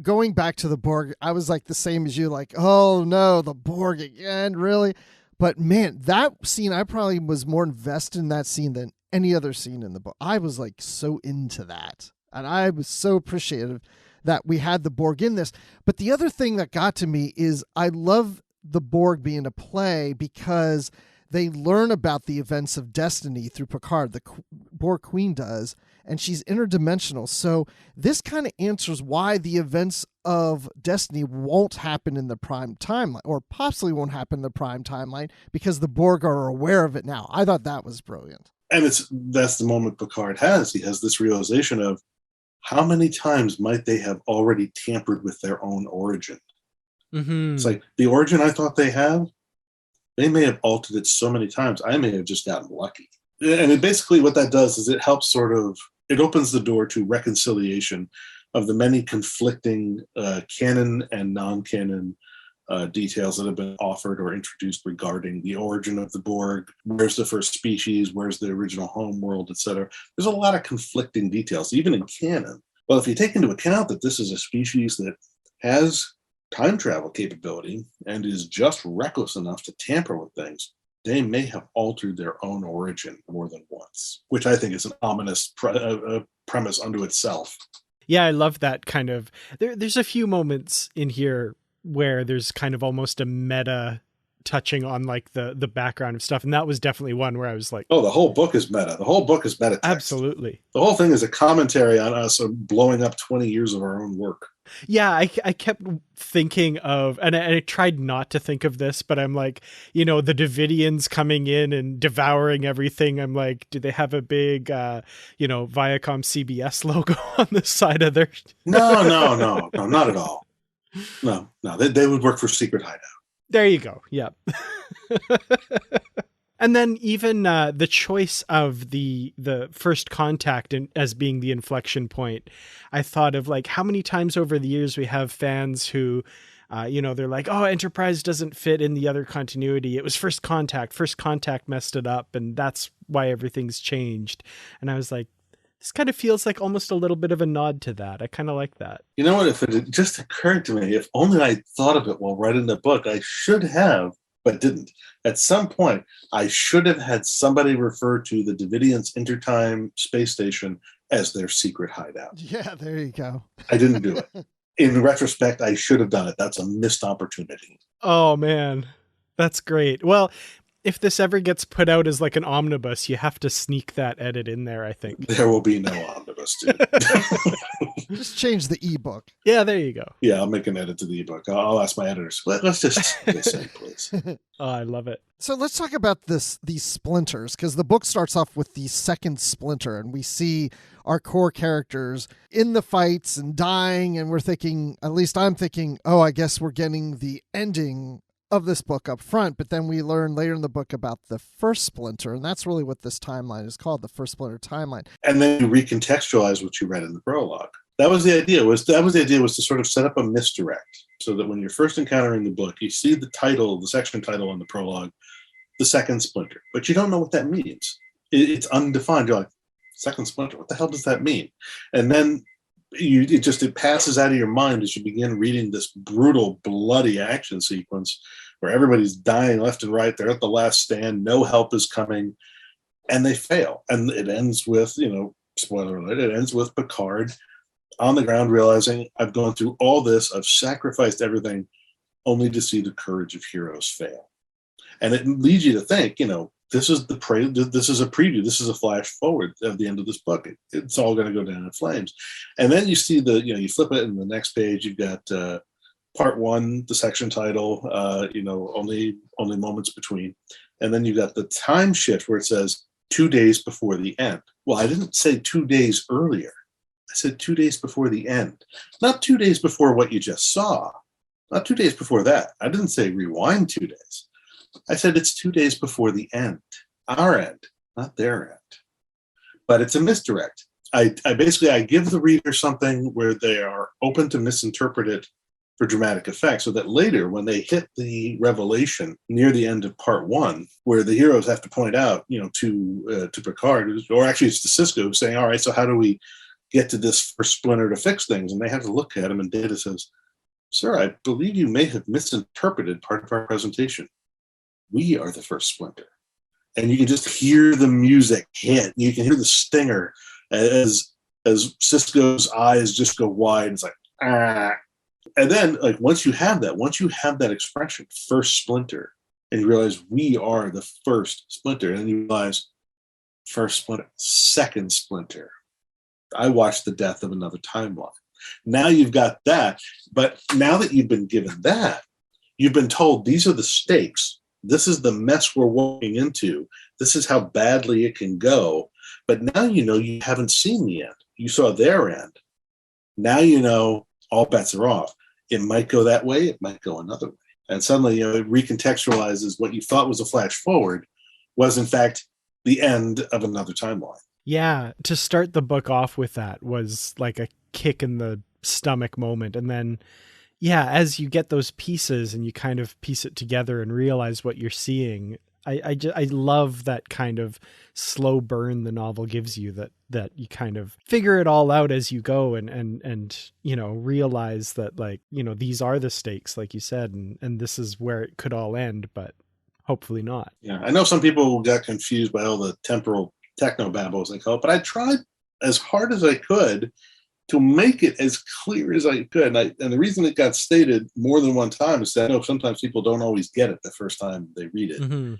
A: going back to the Borg, I was like the same as you, like, oh no, the Borg again, really? But man, that scene, I probably was more invested in that scene than any other scene in the book. I was like so into that. And I was so appreciative that we had the Borg in this. But the other thing that got to me is I love the Borg being a play because they learn about the events of Destiny through Picard. The Borg Queen does, and she's interdimensional. So this kind of answers why the events of Destiny won't happen in the prime timeline, or possibly won't happen in the prime timeline, because the Borg are aware of it now. I thought that was brilliant.
D: And that's the moment Picard has. He has this realization of how many times might they have already tampered with their own origin? Mm-hmm. It's like the origin I thought they have, they may have altered it so many times. I may have just gotten lucky. And basically what that does is it helps it opens the door to reconciliation of the many conflicting canon and non-canon details that have been offered or introduced regarding the origin of the Borg. Where's the first species? Where's the original home world, etc. There's a lot of conflicting details, even in canon. Well, if you take into account that this is a species that has time travel capability and is just reckless enough to tamper with things, they may have altered their own origin more than once, which I think is an ominous premise unto itself.
C: Yeah, I love that kind of... There's a few moments in here where there's kind of almost a meta touching on like the background of stuff. And that was definitely one where I was like...
D: Oh, the whole book is meta. The whole book is meta text.
C: Absolutely.
D: The whole thing is a commentary on us blowing up 20 years of our own work.
C: Yeah, I kept thinking of, and I tried not to think of this, but I'm like, the Davidians coming in and devouring everything. I'm like, do they have a big, Viacom CBS logo on the side of their...
D: No, not at all. No, they would work for Secret Hideout.
C: There you go. Yeah. And then even the choice of the first contact as being the inflection point, I thought of like how many times over the years we have fans who, they're like, oh, Enterprise doesn't fit in the other continuity. It was First Contact. First Contact messed it up, and that's why everything's changed. And I was like, this kind of feels like almost a little bit of a nod to that. I kind of like that.
D: You know what? If it had just occurred to me, if only I thought of it while writing the book, I should have, but didn't. At some point, I should have had somebody refer to the Davidians' Intertime space station as their secret hideout.
A: Yeah, there you go.
D: I didn't do it. In retrospect, I should have done it. That's a missed opportunity.
C: Oh, man. That's great. Well, if this ever gets put out as like an omnibus, you have to sneak that edit in there, I think.
D: There will be no omnibus, dude.
A: Just change the ebook.
C: Yeah, there you go.
D: Yeah, I'll make an edit to the ebook. I'll ask my editors. Let's just listen, please.
C: Oh, I love it.
A: So let's talk about these splinters, because the book starts off with the second splinter, and we see our core characters in the fights and dying, and we're thinking, at least I'm thinking, oh, I guess we're getting the ending of this book up front, but then we learn later in the book about the first splinter, and that's really what this timeline is called, the first splinter timeline.
D: And then you recontextualize what you read in the prologue. That was the idea, was to sort of set up a misdirect, so that when you're first encountering the book, you see the title, the section title on the prologue, the second splinter, but you don't know what that means. It's undefined. You're like, second splinter, what the hell does that mean? And then it passes out of your mind as you begin reading this brutal, bloody action sequence where everybody's dying left and right. They're at the last stand. No help is coming, and they fail. And it ends with, spoiler alert, it ends with Picard on the ground realizing, I've gone through all this, I've sacrificed everything, only to see the courage of heroes fail. And it leads you to think, this is the this is a preview. This is a flash forward of the end of this book. It's all going to go down in flames. And then you see you flip it, and the next page you've got part one, the section title, only moments between. And then you've got the time shift where it says 2 days before the end. Well, I didn't say 2 days earlier. I said 2 days before the end. Not 2 days before what you just saw. Not 2 days before that. I didn't say rewind 2 days. I said it's 2 days before the end. Our end, not their end. But it's a misdirect. I give the reader something where they are open to misinterpret it for dramatic effect, so that later when they hit the revelation near the end of part one, where the heroes have to point out, to Picard, or actually it's to Sisko, who's saying, all right, so how do we get to this first splinter to fix things? And they have to look at him, and Data says, sir, I believe you may have misinterpreted part of our presentation. We are the first splinter. And you can just hear the music hit. You can hear the stinger as Sisko's eyes just go wide. It's like, ah. And then, once you have that expression, first splinter, and you realize we are the first splinter, and then you realize first splinter, second splinter. I watched the death of another timeline. Now you've got that, but now that you've been given that, you've been told these are the stakes. This is the mess we're walking into. This is how badly it can go. But now you haven't seen the end. You saw their end. Now all bets are off. It might go that way. It might go another way. And suddenly, it recontextualizes what you thought was a flash forward was, in fact, the end of another timeline.
C: Yeah, to start the book off with that was like a kick in the stomach moment. And then, yeah, as you get those pieces and you kind of piece it together and realize what you're seeing, I love that kind of slow burn the novel gives you, that you kind of figure it all out as you go and realize that these are the stakes, like you said, and this is where it could all end, but hopefully not.
D: Yeah, I know some people got confused by all the temporal technobabble, as they call it, but I tried as hard as I could to make it as clear as I could. And the reason it got stated more than one time is that I know sometimes people don't always get it the first time they read it. Mm-hmm.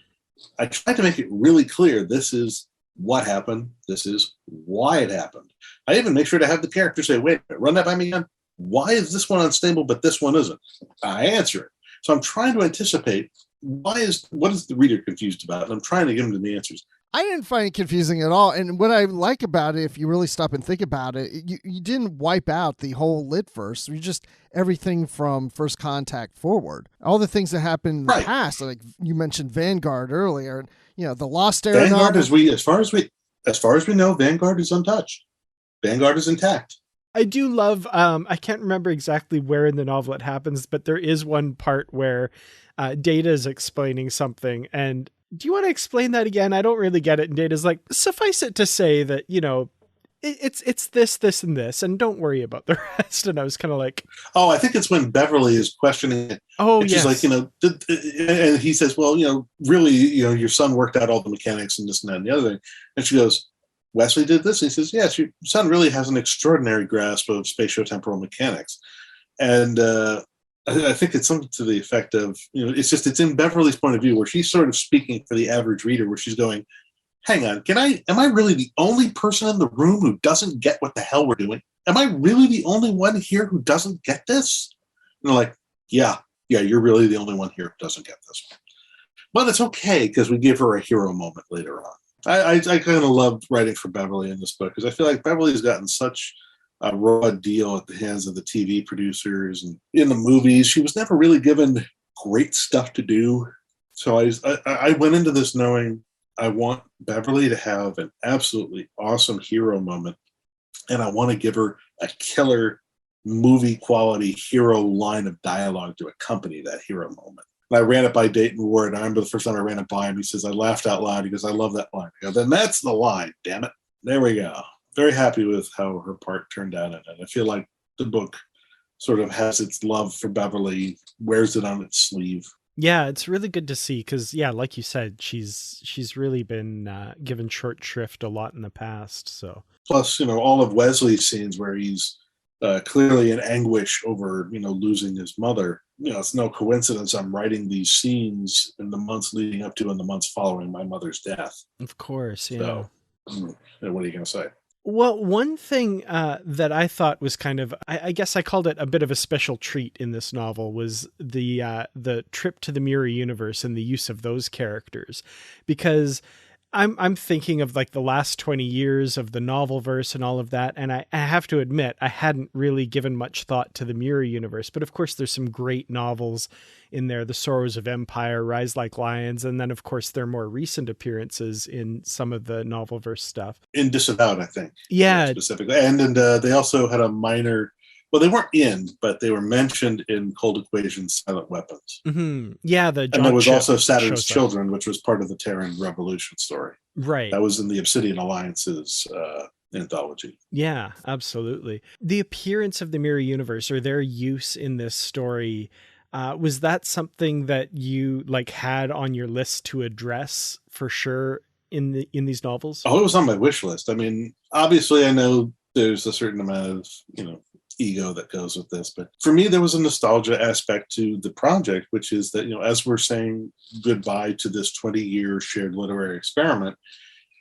D: I tried to make it really clear. This is what happened. This is why it happened. I even make sure to have the character say, wait a minute, run that by me again. Why is this one unstable, but this one isn't? I answer it. So I'm trying to anticipate what is the reader confused about? And I'm trying to give them the answers.
A: I didn't find it confusing at all. And what I like about it, if you really stop and think about it, you didn't wipe out the whole Litverse. You just everything from First Contact forward. All the things that happened in the past, like you mentioned Vanguard earlier, The Lost Era
D: Vanguard,
A: novel.
D: as far as we know, Vanguard is untouched. Vanguard is intact.
C: I do love, I can't remember exactly where in the novel it happens, but there is one part where Data is explaining something. And do you want to explain that again? I don't really get it. And Data's like, suffice it to say that, it's this, and this, and don't worry about the rest. And I was kind of like,
D: oh, I think it's when Beverly is questioning it.
C: Oh,
D: and she's
C: yes.
D: like, and he says, well, really, your son worked out all the mechanics and this and that and the other thing. And she goes, Wesley did this. And he says, yes, your son really has an extraordinary grasp of spatiotemporal mechanics. And I think it's something to the effect of, it's in Beverly's point of view where she's sort of speaking for the average reader, where she's going, hang on, am I really the only person in the room who doesn't get what the hell we're doing? Am I really the only one here who doesn't get this? And they're like, yeah, you're really the only one here who doesn't get this. But it's okay, because we give her a hero moment later on. I kind of loved writing for Beverly in this book, because I feel like Beverly's gotten such a raw deal at the hands of the TV producers, and in the movies, she was never really given great stuff to do. So I went into this knowing I want Beverly to have an absolutely awesome hero moment, and I want to give her a killer movie quality hero line of dialogue to accompany that hero moment. And I ran it by Dayton Ward. I remember the first time I ran it by him, he says, I laughed out loud. He goes, I love that line. I go, then that's the line, damn it. There we go. Very happy with how her part turned out in it. I feel like the book sort of has its love for Beverly, wears it on its sleeve.
C: Yeah, it's really good to see, because, like you said, she's really been given short shrift a lot in the past. So
D: plus, all of Wesley's scenes where he's clearly in anguish over, losing his mother. It's no coincidence I'm writing these scenes in the months leading up to and the months following my mother's death.
C: Of course, yeah.
D: So, what are you going to say?
C: Well, one thing that I thought was kind of, I guess I called it a bit of a special treat in this novel, was the trip to the mirror universe and the use of those characters, because I'm thinking of like the last 20 years of the novel verse and all of that. And I have to admit, I hadn't really given much thought to the mirror universe, but of course there's some great novels in there, The Sorrows of Empire, Rise Like Lions. And then of course their more recent appearances in some of the novel verse stuff.
D: In Disavowed, I think.
C: Yeah.
D: Specifically. And they also had a minor, well, they weren't in, but they were mentioned in Cold Equation's Silent Weapons.
C: Mm-hmm. Yeah.
D: And there was also Saturn's Children, which was part of the Terran Revolution story.
C: Right.
D: That was in the Obsidian Alliance's anthology.
C: Yeah, absolutely. The appearance of the mirror universe, or their use in this story, was that something that you had on your list to address for sure in these novels?
D: Oh, it was on my wish list. I mean, obviously I know there's a certain amount of, ego that goes with this, but for me there was a nostalgia aspect to the project, which is that as we're saying goodbye to this 20-year shared literary experiment,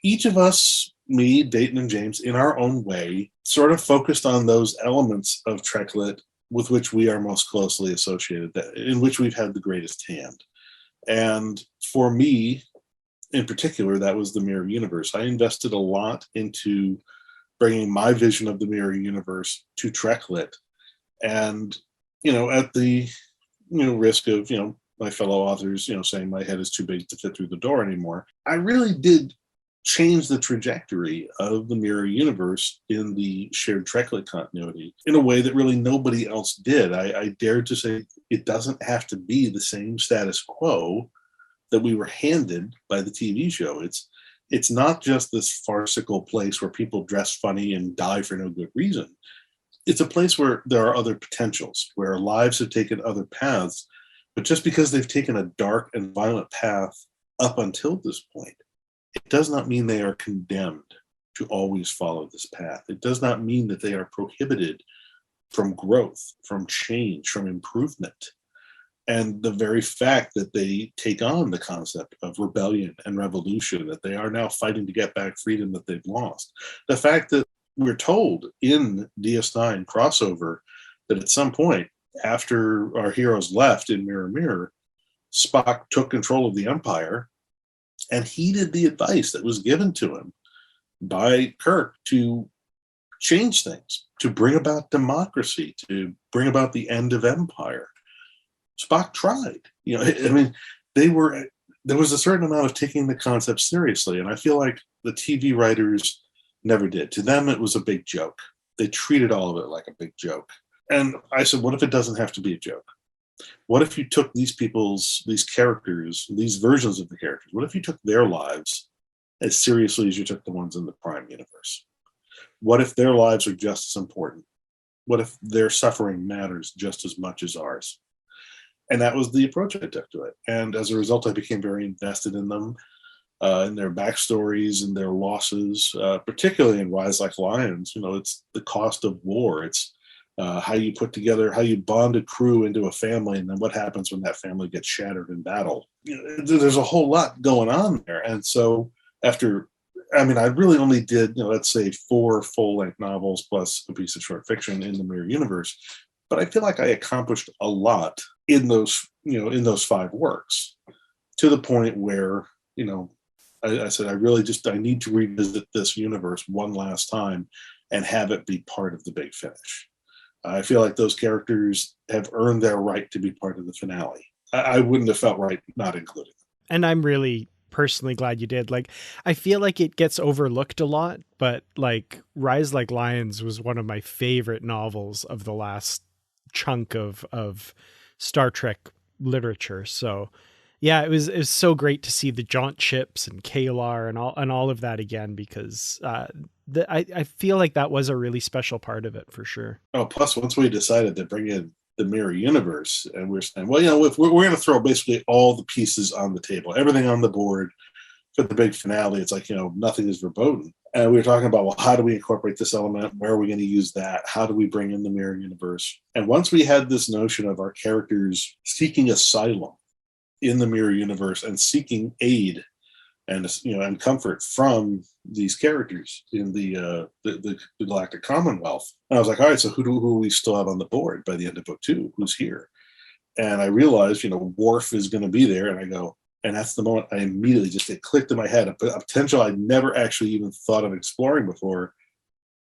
D: each of us, me, Dayton, and James, in our own way, sort of focused on those elements of Trek Lit with which we are most closely associated, in which we've had the greatest hand. And for me in particular, that was the mirror universe. I invested a lot into bringing my vision of the mirror universe to Trek Lit. And, at the, risk of, my fellow authors, saying my head is too big to fit through the door anymore, I really did change the trajectory of the mirror universe in the shared Trek Lit continuity in a way that really nobody else did. I dared to say it doesn't have to be the same status quo that we were handed by the TV show. It's not just this farcical place where people dress funny and die for no good reason. It's a place where there are other potentials, where lives have taken other paths, but just because they've taken a dark and violent path up until this point, it does not mean they are condemned to always follow this path. It does not mean that they are prohibited from growth, from change, from improvement. And the very fact that they take on the concept of rebellion and revolution, that they are now fighting to get back freedom that they've lost. The fact that we're told in DS9 crossover that at some point, after our heroes left in Mirror Mirror, Spock took control of the Empire and heeded the advice that was given to him by Kirk to change things, to bring about democracy, to bring about the end of empire. Spock tried. I mean, they were there was a certain amount of taking the concept seriously. And I feel like the TV writers never did. To them, it was a big joke. They treated all of it like a big joke. And I said, what if it doesn't have to be a joke? What if you took these characters, these versions of the characters, what if you took their lives as seriously as you took the ones in the Prime universe? What if their lives are just as important? What if their suffering matters just as much as ours? And that was the approach I took to it. And as a result, I became very invested in them, in their backstories and their losses, particularly in Rise Like Lions. It's the cost of war. It's how you put together, how you bond a crew into a family, and then what happens when that family gets shattered in battle. There's a whole lot going on there. And so I really only did, let's say 4 full-length novels plus a piece of short fiction in the Mirror Universe. But I feel like I accomplished a lot in those 5 works, to the point where, I said, I need to revisit this universe one last time and have it be part of the big finish. I feel like those characters have earned their right to be part of the finale. I wouldn't have felt right not including them.
C: And I'm really personally glad you did. Like, I feel like it gets overlooked a lot, but like Rise Like Lions was one of my favorite novels of the last chunk of Star Trek literature. So yeah, it was so great to see the jaunt ships and Kalar and all of that again, because I feel like that was a really special part of it for sure.
D: Oh, plus once we decided to bring in the Mirror Universe, and we're saying, well, if we're going to throw basically all the pieces on the table, everything on the board for the big finale, it's like, nothing is verboten. And we were talking about, well, how do we incorporate this element? Where are we going to use that? How do we bring in the Mirror Universe? And once we had this notion of our characters seeking asylum in the Mirror Universe and seeking aid and comfort from these characters in the Galactic Commonwealth, and I was like, all right, so who do we still have on the board by the end of book 2? Who's here? And I realized, Worf is going to be there, and I go, and that's the moment I immediately it clicked in my head, a potential I'd never actually even thought of exploring before.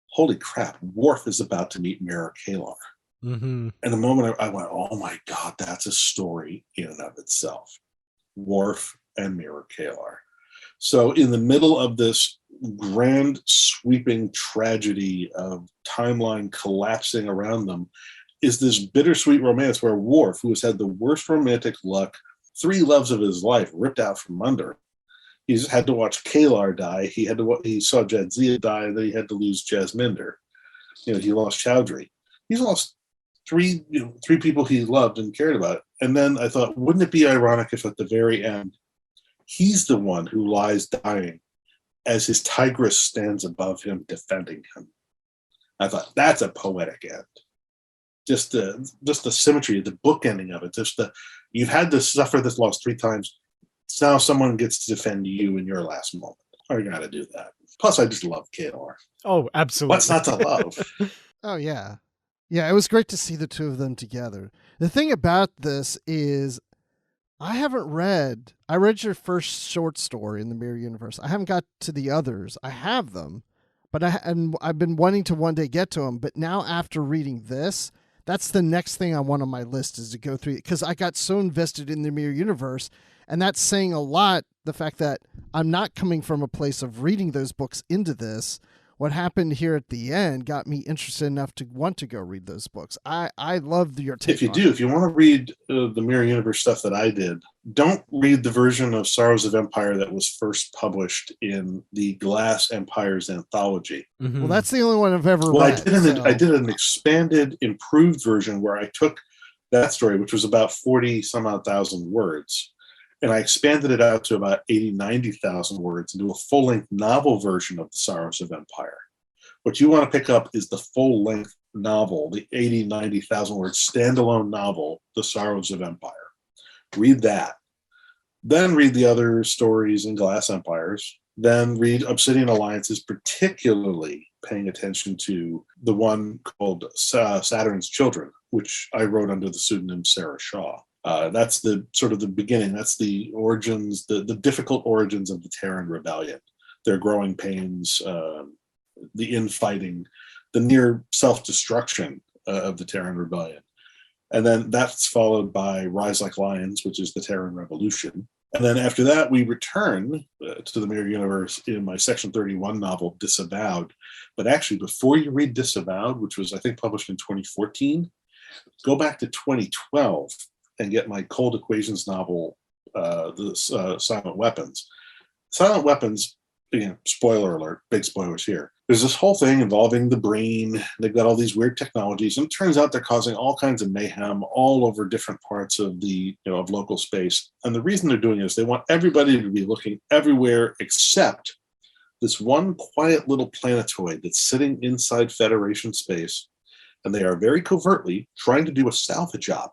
D: Holy crap, Worf is about to meet Mira Kalar.
C: Mm-hmm.
D: And the moment I went, oh my God, that's a story in and of itself. Worf and Mira Kalar. So in the middle of this grand sweeping tragedy of timeline collapsing around them is this bittersweet romance where Worf, who has had the worst romantic luck, 3 loves of his life ripped out from under. He's had to watch Kalar die. He saw Jadzia die, and then he had to lose Jasminder. He lost Chowdhury. He's lost 3 people he loved and cared about. And then I thought, wouldn't it be ironic if at the very end, he's the one who lies dying as his tigress stands above him, defending him? I thought, that's a poetic end. Just the symmetry, the bookending of it. You've had to suffer this loss 3 times. So now someone gets to defend you in your last moment. I got to do that. Plus, I just love Kalar.
C: Oh, absolutely.
D: What's not to love?
A: Oh, yeah. Yeah, it was great to see the 2 of them together. The thing about this is I read your first short story in the Mirror Universe. I haven't got to the others. I have them, but I've been wanting to one day get to them. But now after reading this, that's the next thing I want on my list, is to go through it, because I got so invested in the Mirror Universe, and that's saying a lot, the fact that I'm not coming from a place of reading those books into this. What happened here at the end got me interested enough to want to go read those books. I love your take.
D: If you want to read the Mirror Universe stuff that I did, don't read the version of Sorrows of Empire that was first published in the Glass Empires anthology.
C: Mm-hmm.
A: Well, that's the only one I've ever read.
D: I did an expanded, improved version where I took that story, which was about 40 some odd thousand words, and I expanded it out to about 80, 90,000 words into a full-length novel version of The Sorrows of Empire. What you want to pick up is the full-length novel, the 80, 90,000 word standalone novel, The Sorrows of Empire. Read that. Then read the other stories in Glass Empires. Then read Obsidian Alliances, particularly paying attention to the one called Saturn's Children, which I wrote under the pseudonym Sarah Shaw. That's the sort of the beginning. That's the origins, the difficult origins of the Terran Rebellion, their growing pains, the infighting, the near self-destruction of the Terran Rebellion. And then that's followed by Rise Like Lions, which is the Terran Revolution. And then after that, we return to the Mirror Universe in my Section 31 novel, Disavowed. But actually, before you read Disavowed, which was, I think, published in 2014, go back to 2012 and get my Cold Equations novel, Silent Weapons. Silent Weapons, again, spoiler alert, big spoilers here. There's this whole thing involving the brain. They've got all these weird technologies, and it turns out they're causing all kinds of mayhem all over different parts of of local space. And the reason they're doing it is they want everybody to be looking everywhere except this one quiet little planetoid that's sitting inside Federation space. And they are very covertly trying to do a salvage job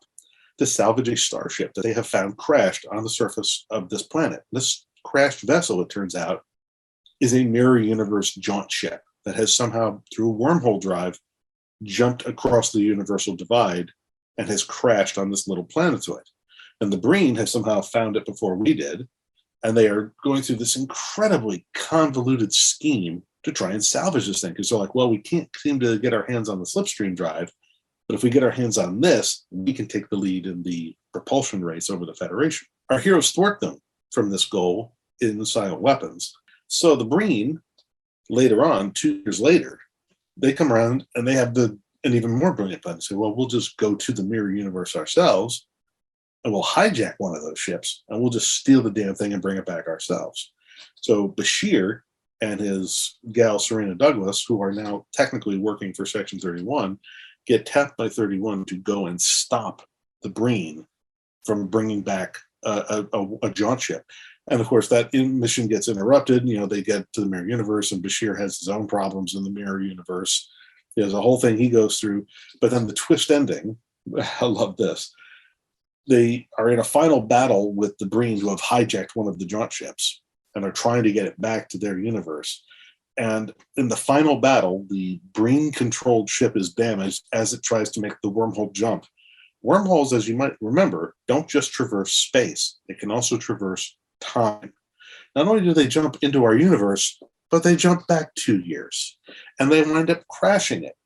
D: to salvage a starship that they have found crashed on the surface of this planet. This crashed vessel, it turns out, is a Mirror Universe jaunt ship that has somehow, through a wormhole drive, jumped across the universal divide and has crashed on this little planetoid. And the Breen has somehow found it before we did, and they are going through this incredibly convoluted scheme to try and salvage this thing. Because they're like, well, we can't seem to get our hands on the slipstream drive, but if we get our hands on this, we can take the lead in the propulsion race over the Federation. Our heroes thwart them from this goal in the Silent Weapons. So the Breen, later on, 2 years later, they come around and they have an even more brilliant plan. They say, well, we'll just go to the Mirror Universe ourselves and we'll hijack one of those ships and we'll just steal the damn thing and bring it back ourselves. So Bashir and his gal, Serena Douglas, who are now technically working for Section 31, get tapped by 31 to go and stop the Breen from bringing back a jaunt ship. And of course, that mission gets interrupted. They get to the Mirror Universe, and Bashir has his own problems in the Mirror Universe. There's a whole thing he goes through. But then the twist ending, I love this. They are in a final battle with the Breen, who have hijacked one of the jaunt ships and are trying to get it back to their universe. And in the final battle, the Breen-controlled ship is damaged as it tries to make the wormhole jump. Wormholes, as you might remember, don't just traverse space. They can also traverse time. Not only do they jump into our universe, but they jump back 2 years. And they wind up crashing it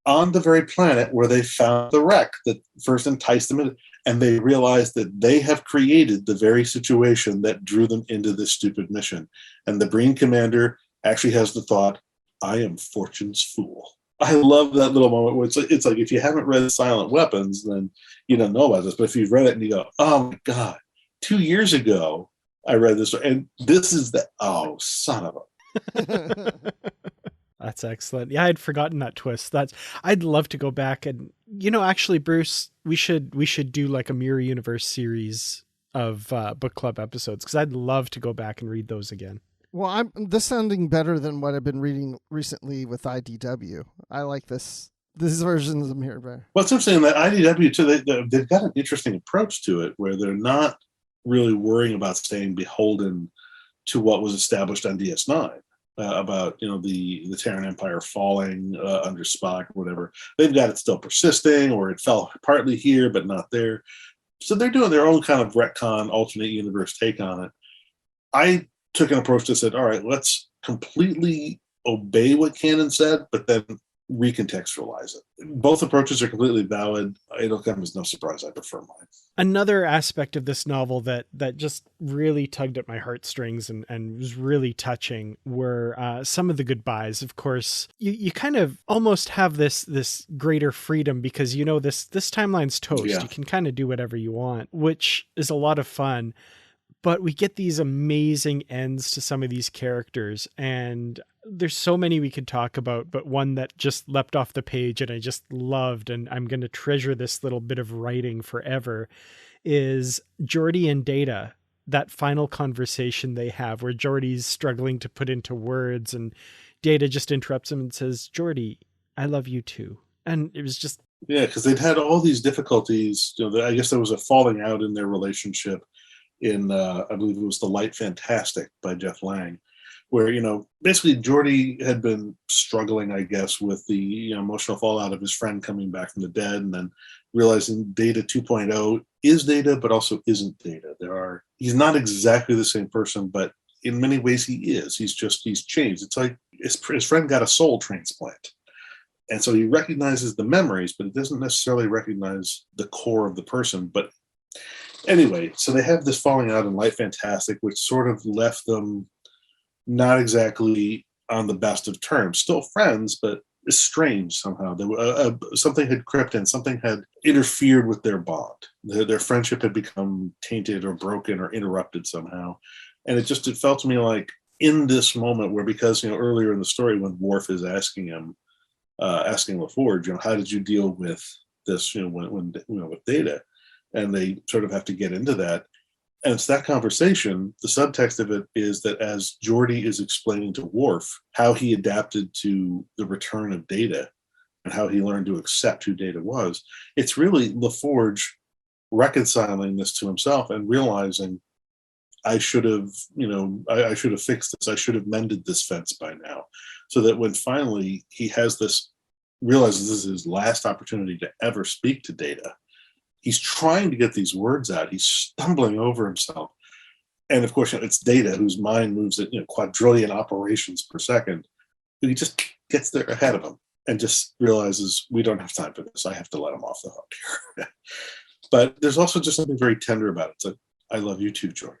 D: on the very planet where they found the wreck that first enticed them in. And they realize that they have created the very situation that drew them into this stupid mission. And the Breen commander actually has the thought, I am Fortune's fool. I love that little moment where it's like if you haven't read Silent Weapons, then you don't know about this. But if you've read it and you go, oh my God, 2 years ago, I read this, and this is son of a.
C: That's excellent. Yeah, I'd forgotten that twist. I'd love to go back and, actually, Bruce, we should do like a Mirror Universe series of book club episodes, because I'd love to go back and read those again.
A: Well, this sounding better than what I've been reading recently with IDW. I like this version of the Mirror better.
D: Well, it's interesting that IDW too. They've got an interesting approach to it, where they're not really worrying about staying beholden to what was established on DS9 about the Terran Empire falling under Spock or whatever. They've got it still persisting, or it fell partly here but not there. So they're doing their own kind of retcon, alternate universe take on it. I took an approach that said, all right, let's completely obey what canon said, but then recontextualize it. Both approaches are completely valid. It'll come as no surprise I prefer mine.
C: Another aspect of this novel that just really tugged at my heartstrings and was really touching were some of the goodbyes. Of course, you kind of almost have this greater freedom because this timeline's toast. Yeah. You can kind of do whatever you want, which is a lot of fun. But we get these amazing ends to some of these characters, and there's so many we could talk about, but one that just leapt off the page and I just loved, and I'm going to treasure this little bit of writing forever, is Geordi and Data. That final conversation they have where Geordi's struggling to put into words and Data just interrupts him and says, Geordi, I love you too. And it was just...
D: Yeah, because they'd had all these difficulties. I guess there was a falling out in their relationship in, I believe it was The Light Fantastic by Jeff Lang, where, basically Geordi had been struggling, I guess, with the emotional fallout of his friend coming back from the dead, and then realizing Data 2.0 is Data, but also isn't Data. He's not exactly the same person, but in many ways he is. He's changed. It's like his friend got a soul transplant. And so he recognizes the memories, but he doesn't necessarily recognize the core of the person. But Anyway, so they have this falling out in Light Fantastic, which sort of left them not exactly on the best of terms. Still friends, but estranged somehow. There were, something had crept in, something had interfered with their bond. Their friendship had become tainted or broken or interrupted somehow. And it felt to me like in this moment where, because, earlier in the story when Worf is asking LaForge, how did you deal with this, when with Data? And they sort of have to get into that. And it's that conversation. The subtext of it is that as Geordi is explaining to Worf how he adapted to the return of Data and how he learned to accept who Data was, it's really LaForge reconciling this to himself and realizing, I should have fixed this. I should have mended this fence by now. So that when finally he realizes this is his last opportunity to ever speak to Data, he's trying to get these words out. He's stumbling over himself. And of course, it's Data, whose mind moves at quadrillion operations per second. But he just gets there ahead of him and just realizes, we don't have time for this. I have to let him off the hook here. But there's also just something very tender about it. It's like, I love you too, Geordi.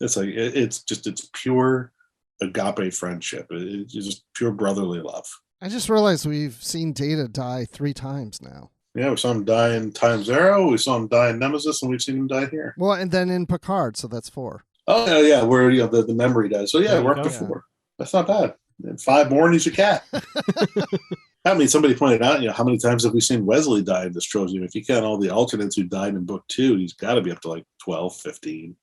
D: It's like, it's pure agape friendship. It's just pure brotherly love.
A: I just realized we've seen Data die 3 times now.
D: Yeah, we saw him die in Time Zero, we saw him die in Nemesis, and we've seen him die here.
A: Well, and then in Picard, so that's 4.
D: Oh, yeah, where the memory dies. So, yeah, we're up to 4. Yeah. That's not bad. And 5 more, and he's a cat. I mean, somebody pointed out, how many times have we seen Wesley die in this trilogy? If you count all the alternates who died in book 2, he's got to be up to like 12, 15.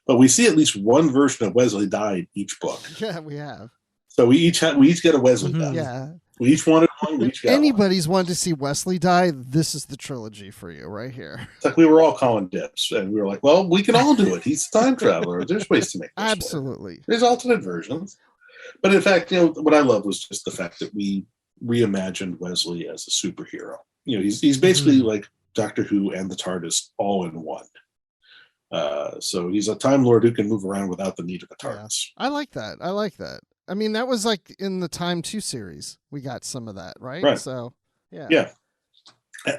D: But we see at least one version of Wesley die in each book.
A: Yeah, we have.
D: So we each get a Wesley die.
A: Yeah.
D: We each wanted one. We each got
A: anybody's wanted to see Wesley die, this is the trilogy for you right here.
D: It's like we were all calling dibs, and we were like, well, we can all do it. He's a time traveler. There's ways to make this
A: Absolutely
D: work. There's alternate versions. But in fact, what I love was just the fact that we reimagined Wesley as a superhero. He's basically like Doctor Who and the TARDIS all in one. So he's a Time Lord who can move around without the need of a TARDIS.
A: Yeah. I like that. I mean, that was like in the Time 2 series. We got some of that, right?
D: Right.
A: So, yeah.
D: Yeah.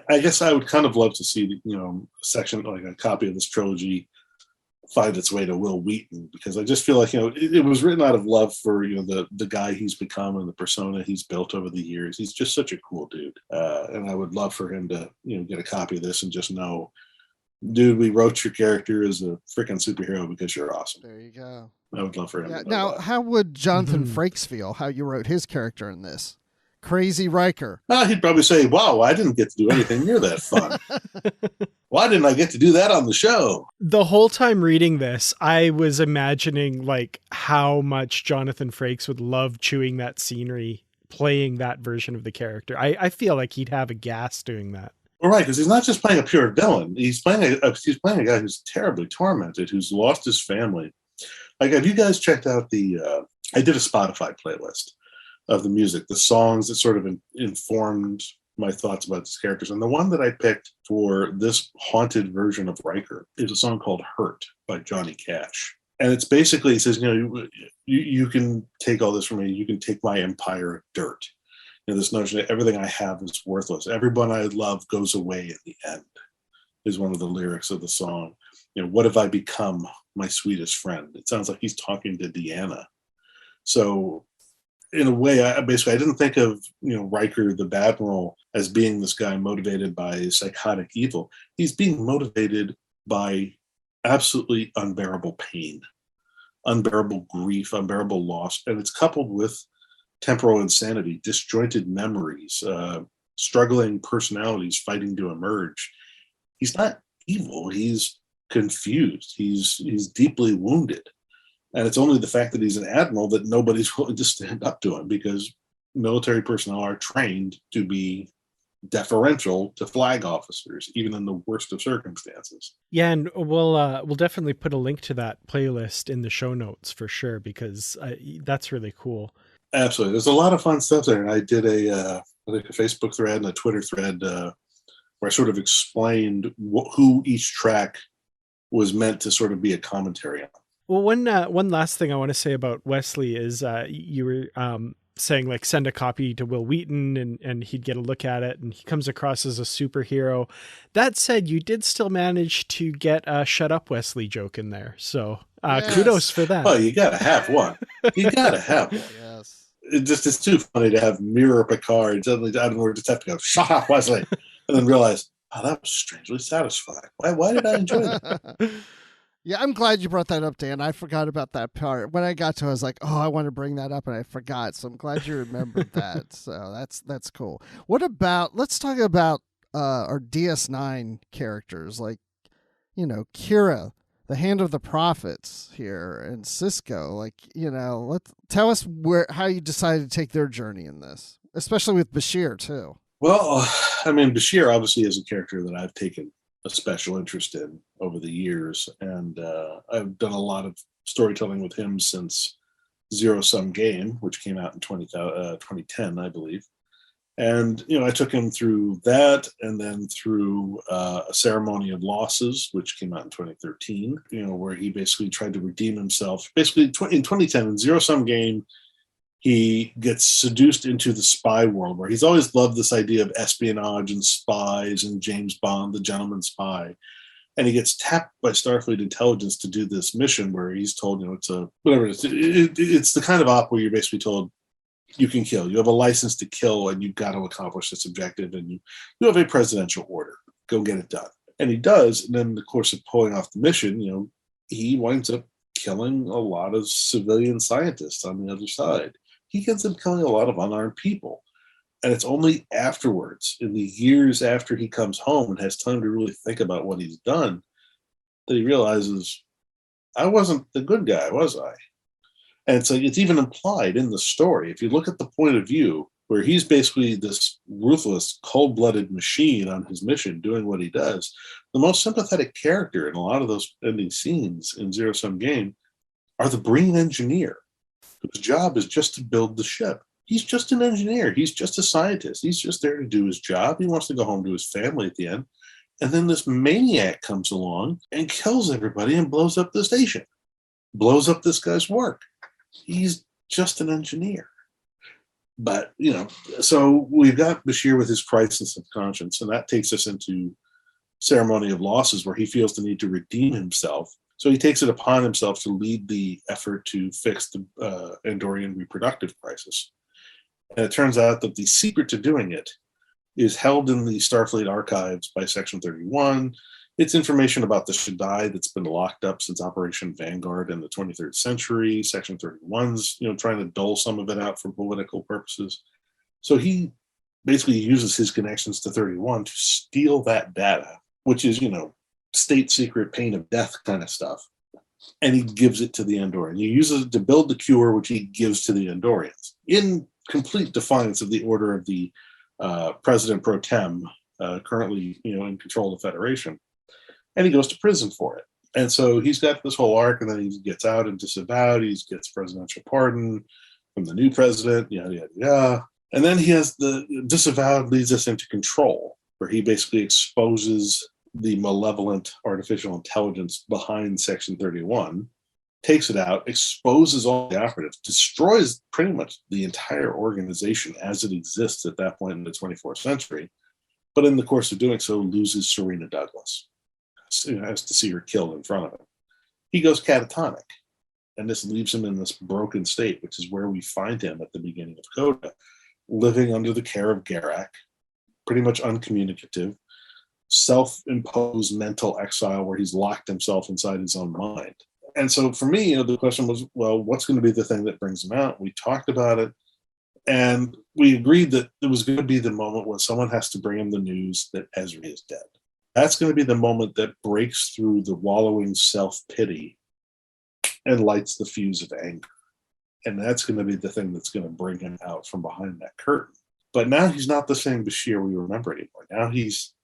D: I guess I would kind of love to see, a section, like a copy of this trilogy find its way to Will Wheaton, because I just feel like, it was written out of love for, the guy he's become and the persona he's built over the years. He's just such a cool dude. And I would love for him to, get a copy of this and just know, dude, we wrote your character as a freaking superhero because you're awesome.
A: There you go.
D: I would love for him to know
A: now,
D: that.
A: how would Jonathan Frakes feel, how you wrote his character in this? Crazy Riker.
D: He'd probably say, wow, I didn't get to do anything near that fun. Why didn't I get to do that on the show?
C: The whole time reading this, I was imagining like how much Jonathan Frakes would love chewing that scenery, playing that version of the character. I feel like he'd have a gas doing that.
D: Well, right, because he's not just playing a pure villain. He's playing a guy who's terribly tormented, who's lost his family. Like, have you guys checked out I did a Spotify playlist of the music, the songs that sort of informed my thoughts about these characters. And the one that I picked for this haunted version of Riker is a song called Hurt by Johnny Cash. And it's basically, it says, you can take all this from me. You can take my empire of dirt. This notion that everything I have is worthless. Everyone I love goes away in the end is one of the lyrics of the song. What have I become, my sweetest friend? It sounds like he's talking to Deanna. So in a way, I didn't think of, Riker, the Admiral, as being this guy motivated by psychotic evil. He's being motivated by absolutely unbearable pain, unbearable grief, unbearable loss. And it's coupled with temporal insanity, disjointed memories, struggling personalities fighting to emerge. He's not evil. He's confused. He's deeply wounded. And it's only the fact that he's an admiral that nobody's willing to stand up to him, because military personnel are trained to be deferential to flag officers, even in the worst of circumstances.
C: Yeah, and we'll definitely put a link to that playlist in the show notes for sure, because that's really cool.
D: Absolutely. There's a lot of fun stuff there. And I did I think a Facebook thread and a Twitter thread where I sort of explained who each track was meant to sort of be a commentary on.
C: Well, one last thing I want to say about Wesley is you were saying like send a copy to Will Wheaton and he'd get a look at it, and he comes across as a superhero. That said, you did still manage to get a shut up Wesley joke in there. So
A: Yes.
C: kudos for that.
D: Well, you got to have one. You got to have one.
A: Yes.
D: It's too funny to have Mirror Picard suddenly out of nowhere just have to go, shut up, Wesley, and then realize, oh, that was strangely satisfying. Why did I enjoy that?
A: Yeah, I'm glad you brought that up, Dan. I forgot about that part. When I got to it, I was like, oh, I want to bring that up, and I forgot. So I'm glad you remembered that. So that's cool. What about, let's talk about our DS9 characters, like, Kira, the Hand of the Prophets here, and Cisco. Like, tell us how you decided to take their journey in this, especially with Bashir, too.
D: Well, I mean, Bashir obviously is a character that I've taken a special interest in over the years, and I've done a lot of storytelling with him since Zero Sum Game, which came out in 2010, I believe. And I took him through that, and then through A Ceremony of Losses, which came out in 2013, where he basically tried to redeem himself. Basically, in 2010, in Zero Sum Game, he gets seduced into the spy world, where he's always loved this idea of espionage and spies and James Bond, the gentleman spy. And he gets tapped by Starfleet intelligence to do this mission where he's told, it's the kind of op where you're basically told you can kill. You have a license to kill, and you've got to accomplish this objective, and you have a presidential order. Go get it done. And he does. And then in the course of pulling off the mission, he winds up killing a lot of civilian scientists on the other side. He ends up killing a lot of unarmed people. And it's only afterwards, in the years after he comes home and has time to really think about what he's done, that he realizes, I wasn't the good guy, was I? And it's even implied in the story. If you look at the point of view, where he's basically this ruthless, cold-blooded machine on his mission doing what he does, the most sympathetic character in a lot of those ending scenes in Zero Sum Game are the Breen engineer, whose job is just to build the ship. He's just an engineer. He's just a scientist. He's just there to do his job. He wants to go home to his family at the end. And then this maniac comes along and kills everybody and blows up the station, blows up this guy's work. He's just an engineer. But, so we've got Bashir with his crisis of conscience, and that takes us into Ceremony of Losses, where he feels the need to redeem himself. So he takes it upon himself to lead the effort to fix the Andorian reproductive crisis. And it turns out that the secret to doing it is held in the Starfleet archives by Section 31. It's information about the Shaddai that's been locked up since Operation Vanguard in the 23rd century. Section 31's, trying to dole some of it out for political purposes. So he basically uses his connections to 31 to steal that data, which is, state secret, pain of death kind of stuff. And he gives it to the Andorian. He uses it to build the cure, which he gives to the Andorians, in complete defiance of the order of the President Pro Tem, currently, in control of the Federation. And he goes to prison for it. And so he's got this whole arc, and then he gets out and disavowed. He gets presidential pardon from the new president, yada, yada, yada. And then he has the disavowed leads us into Control, where he basically exposes the malevolent artificial intelligence behind Section 31, takes it out, exposes all the operatives, destroys pretty much the entire organization as it exists at that point in the 24th century. But in the course of doing so, loses Serena Douglas. Has to see her killed in front of him. He goes catatonic, and this leaves him in this broken state, which is where we find him at the beginning of Coda, living under the care of Garak, pretty much uncommunicative, self-imposed mental exile where he's locked himself inside his own mind. And so for me, the question was, well, what's going to be the thing that brings him out? We talked about it, and we agreed that it was going to be the moment when someone has to bring him the news that Ezri is dead. That's going to be the moment that breaks through the wallowing self-pity and lights the fuse of anger. And that's going to be the thing that's going to bring him out from behind that curtain. But now he's not the same Bashir we remember anymore. Now he's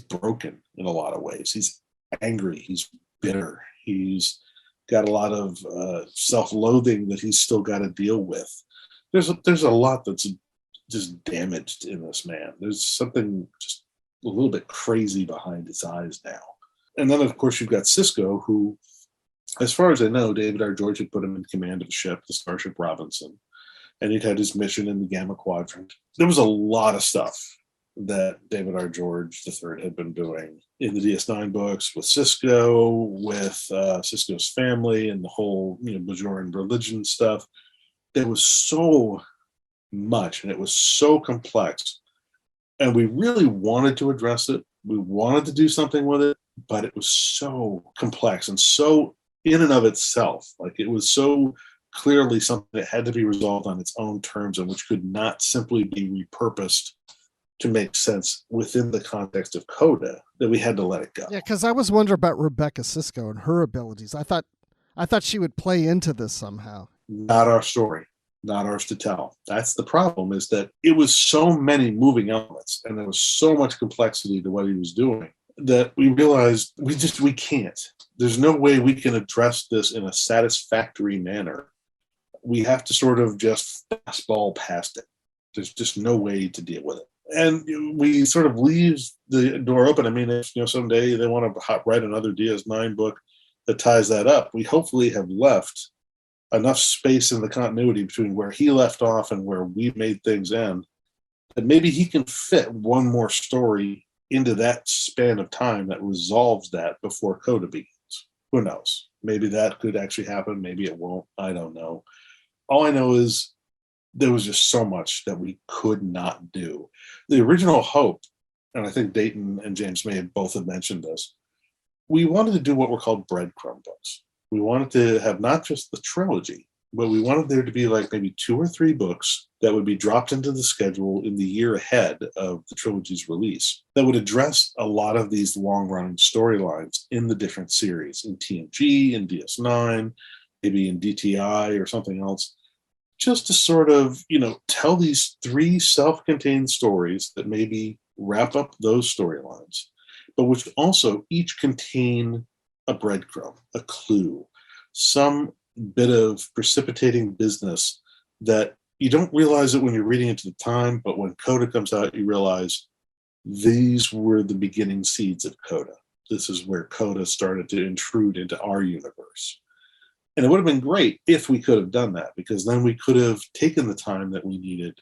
D: broken in a lot of ways. He's angry. He's bitter. He's got a lot of self-loathing that he's still got to deal with. There's a lot that's just damaged in this man. There's something just a little bit crazy behind his eyes now. And then, of course, you've got Cisco, who, as far as I know, David R. George had put him in command of a ship, the Starship Robinson. and he'd had his mission in the Gamma Quadrant. There was a lot of stuff that David R. George III had been doing in the DS9 books with Cisco, with Cisco's family, and the whole Bajoran religion stuff. There was so much, and it was so complex. And we really wanted to address it. We wanted to do something with it, but it was so complex and so in and of itself. Like, it was so clearly something that had to be resolved on its own terms and which could not simply be repurposed to make sense within the context of Coda, that we had to let it go.
A: Yeah, because I was wondering about Rebecca Cisco and her abilities. I thought she would play into this somehow.
D: Not our story, not ours to tell. That's the problem, is that it was so many moving elements and there was so much complexity to what he was doing that we realized we can't. There's no way we can address this in a satisfactory manner. We have to sort of just fastball past it. There's just no way to deal with it. And we sort of leave the door open. I mean, if someday they want to write another DS9 book that ties that up, we hopefully have left enough space in the continuity between where he left off and where we made things end, that maybe he can fit one more story into that span of time that resolves that before Coda begins. Who knows? Maybe that could actually happen. Maybe it won't. I don't know. All I know is there was just so much that we could not do. The original hope, and I think Dayton and James may have both have mentioned this, we wanted to do what were called breadcrumb books. We wanted to have not just the trilogy, but we wanted there to be like maybe 2 or 3 books that would be dropped into the schedule in the year ahead of the trilogy's release that would address a lot of these long-running storylines in the different series, in TNG, in DS9, maybe in DTI or something else, just to sort of, tell these 3 self-contained stories that maybe wrap up those storylines, but which also each contain a breadcrumb, a clue, some bit of precipitating business that you don't realize it when you're reading it at the time, but when Coda comes out, you realize these were the beginning seeds of Coda. This is where Coda started to intrude into our universe. And it would have been great if we could have done that, because then we could have taken the time that we needed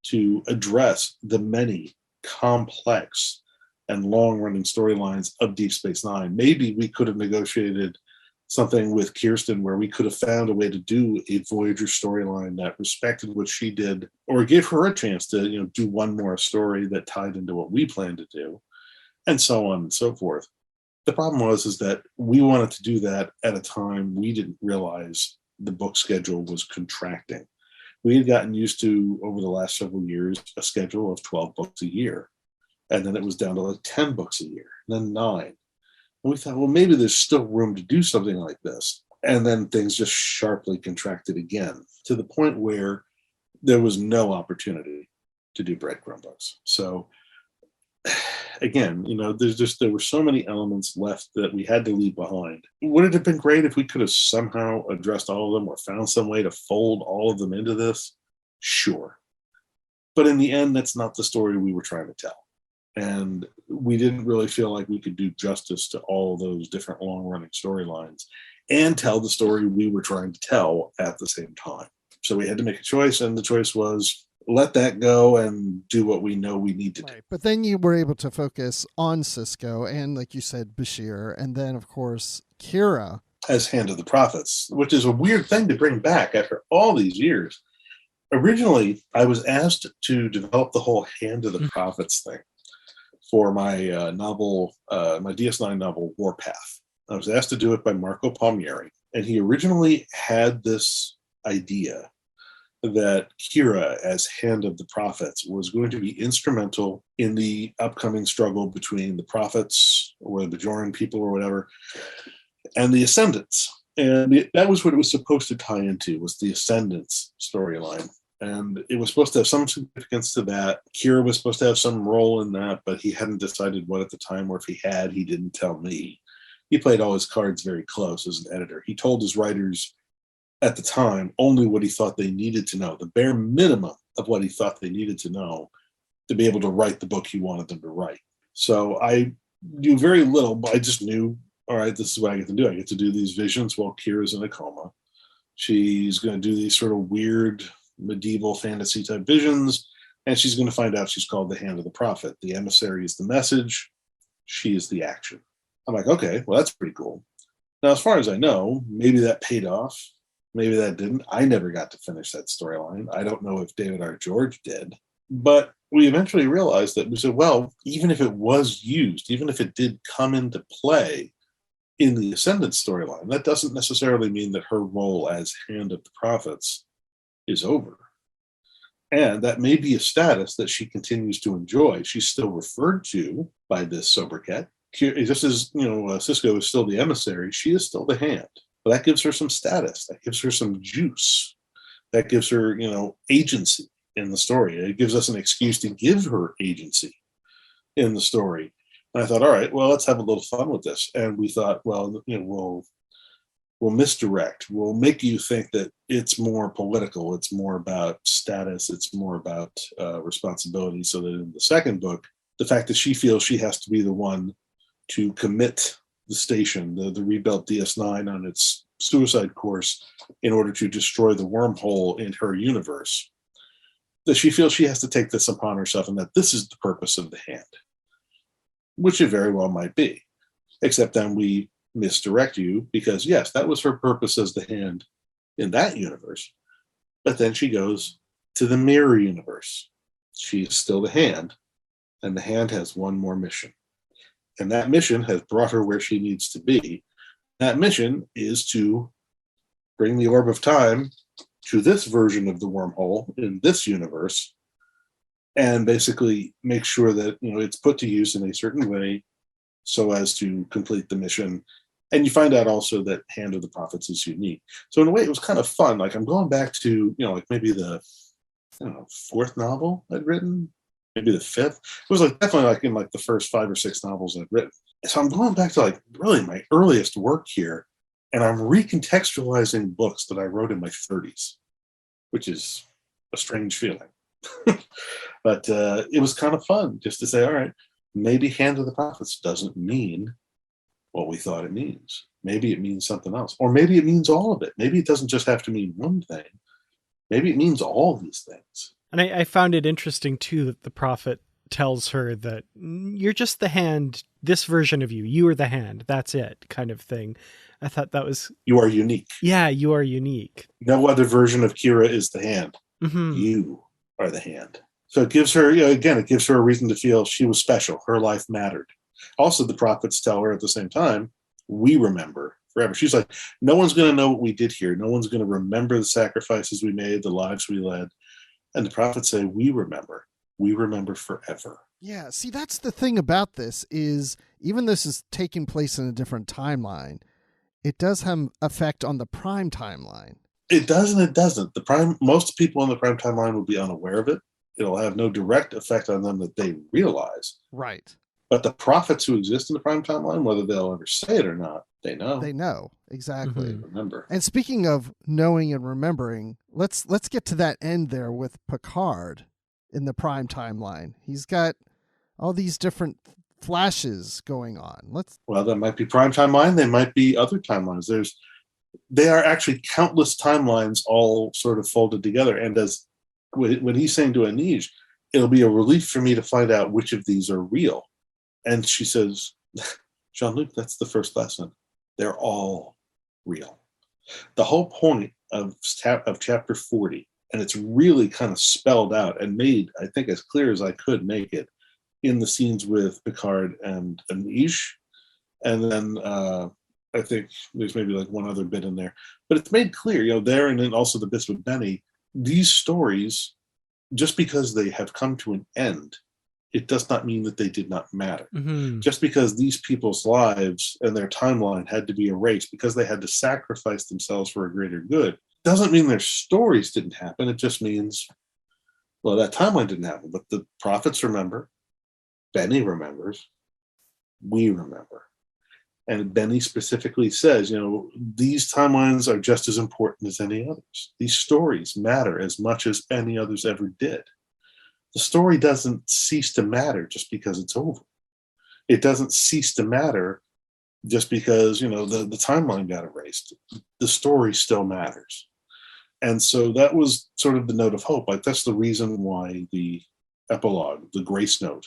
D: to address the many complex and long-running storylines of Deep Space Nine. Maybe we could have negotiated something with Kirsten where we could have found a way to do a Voyager storyline that respected what she did, or gave her a chance to, do one more story that tied into what we planned to do, and so on and so forth. The problem is that we wanted to do that at a time we didn't realize the book schedule was contracting. We had gotten used to, over the last several years, a schedule of 12 books a year. And then it was down to like 10 books a year, and then 9. And we thought, well, maybe there's still room to do something like this. And then things just sharply contracted again, to the point where there was no opportunity to do breadcrumb books. So again, there were so many elements left that we had to leave behind. Would it have been great if we could have somehow addressed all of them or found some way to fold all of them into this? Sure. But in the end, that's not the story we were trying to tell. And we didn't really feel like we could do justice to all those different long-running storylines and tell the story we were trying to tell at the same time. So we had to make a choice, and the choice was let that go and do what we know we need to do.
A: But then you were able to focus on Cisco and, like you said, Bashir, and then, of course, Kira.
D: As Hand of the Prophets, which is a weird thing to bring back after all these years. Originally, I was asked to develop the whole Hand of the Prophets thing for my novel, my DS9 novel, Warpath. I was asked to do it by Marco Palmieri, and he originally had this idea that Kira, as Hand of the Prophets, was going to be instrumental in the upcoming struggle between the Prophets, or the Bajoran people, or whatever, and the Ascendants. And that was what it was supposed to tie into, was the Ascendants storyline. And it was supposed to have some significance to that. Kira was supposed to have some role in that, but he hadn't decided what at the time, or if he had, he didn't tell me. He played all his cards very close as an editor. He told his writers at the time only what he thought they needed to know, the bare minimum of what he thought they needed to know to be able to write the book he wanted them to write. So I knew very little, but I just knew, all right, this is what I get to do. I get to do these visions while Kira's in a coma. She's going to do these sort of weird medieval fantasy type visions, and she's going to find out she's called the Hand of the Prophet. The emissary is the message, she is the action. I'm like, okay, well, that's pretty cool. Now, as far as I know, maybe that paid off. Maybe that didn't. I never got to finish that storyline. I don't know if David R. George did. But we eventually realized that we said, well, even if it was used, even if it did come into play in the Ascendant storyline, that doesn't necessarily mean that her role as Hand of the Prophets is over. And that may be a status that she continues to enjoy. She's still referred to by this sobriquet. Just as, Cisco is still the emissary, she is still the Hand. But that gives her some status. That gives her some juice. That gives her, agency in the story. It gives us an excuse to give her agency in the story. And I thought, all right, well, let's have a little fun with this. And we thought, well, we'll misdirect. We'll make you think that it's more political. It's more about status. It's more about responsibility. So that in the second book, the fact that she feels she has to be the one to commit the station, the rebuilt DS9 on its suicide course in order to destroy the wormhole in her universe, that she feels she has to take this upon herself and that this is the purpose of the Hand, which it very well might be. Except then we misdirect you because, yes, that was her purpose as the Hand in that universe. But then she goes to the mirror universe. She's still the Hand, and the Hand has one more mission. And that mission has brought her where she needs to be. That mission is to bring the Orb of Time to this version of the wormhole in this universe and basically make sure that it's put to use in a certain way so as to complete the mission. And you find out also that Hand of the Prophets is unique. So in a way, it was kind of fun. Like I'm going back to, maybe the, fourth novel I'd written, maybe the fifth. It was definitely in the first 5 or 6 novels I'd written. So I'm going back to really my earliest work here, and I'm recontextualizing books that I wrote in my 30s, which is a strange feeling. But it was kind of fun just to say, all right, maybe Hand of the Prophets doesn't mean what we thought it means. Maybe it means something else. Or maybe it means all of it. Maybe it doesn't just have to mean one thing. Maybe it means all these things.
C: And I found it interesting, too, that the prophet tells her that you're just the Hand, this version of you. You are the Hand. That's it, kind of thing. I thought that was...
D: You are unique.
C: Yeah, you are unique.
D: No other version of Kira is the Hand.
C: Mm-hmm.
D: You are the Hand. So it gives her, it gives her a reason to feel she was special. Her life mattered. Also, the prophets tell her at the same time, we remember forever. She's like, no one's going to know what we did here. No one's going to remember the sacrifices we made, the lives we led. And the prophets say, we remember. We remember forever.
A: Yeah, see, that's the thing about this is, even though this is taking place in a different timeline, it does have an effect on the Prime timeline.
D: It does and it doesn't. Most people in the Prime timeline will be unaware of it. It'll have no direct effect on them that they realize.
A: Right.
D: But the prophets who exist in the Prime timeline, whether they'll ever say it or not, they know.
A: They know, exactly.
D: They remember.
A: And speaking of knowing and remembering, let's get to that end there with Picard in the Prime timeline. He's got all these different flashes going on.
D: Well, that might be Prime timeline. They might be other timelines. They are actually countless timelines all sort of folded together. And when he's saying to Anij, it'll be a relief for me to find out which of these are real. And she says, Jean-Luc, that's the first lesson. They're all real. The whole point of chapter 40, and it's really kind of spelled out and made, I think, as clear as I could make it in the scenes with Picard and Anij. And then I think there's maybe one other bit in there. But it's made clear, there, and then also the bits with Benny, these stories, just because they have come to an end, it does not mean that they did not matter.
C: Mm-hmm.
D: Just because these people's lives and their timeline had to be erased because they had to sacrifice themselves for a greater good, doesn't mean their stories didn't happen. It just means, well, that timeline didn't happen. But the prophets remember, Benny remembers, we remember. And Benny specifically says, these timelines are just as important as any others. These stories matter as much as any others ever did. The story doesn't cease to matter just because it's over. It doesn't cease to matter just because, the timeline got erased. The story still matters. And so that was sort of the note of hope. Like, that's the reason why the epilogue, the grace note,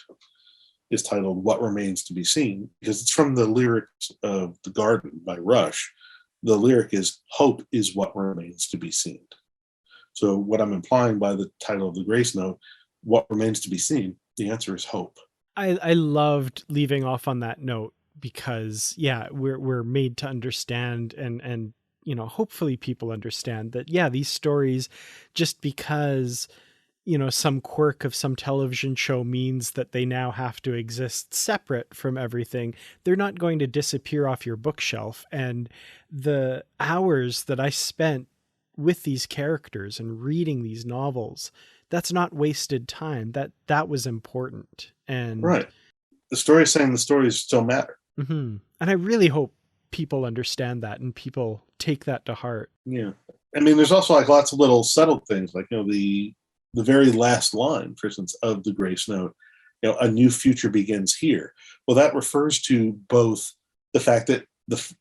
D: is titled What Remains to Be Seen, because it's from the lyrics of The Garden by Rush. The lyric is, hope is what remains to be seen. So what I'm implying by the title of the grace note, what remains to be seen, the answer is hope.
C: I loved leaving off on that note because, yeah, we're made to understand and you know, hopefully people understand that, yeah, these stories, just because, you know, some quirk of some television show means that they now have to exist separate from everything, they're not going to disappear off your bookshelf. And the hours that I spent with these characters and reading these novels, that's not wasted time. That was important. And
D: right. The story is saying the stories still matter.
C: Mm-hmm. And I really hope people understand that and people take that to heart.
D: Yeah. I mean, there's also like lots of little subtle things, like, you know, the very last line, for instance, of the grace note, you know, a new future begins here. Well, that refers to both the fact that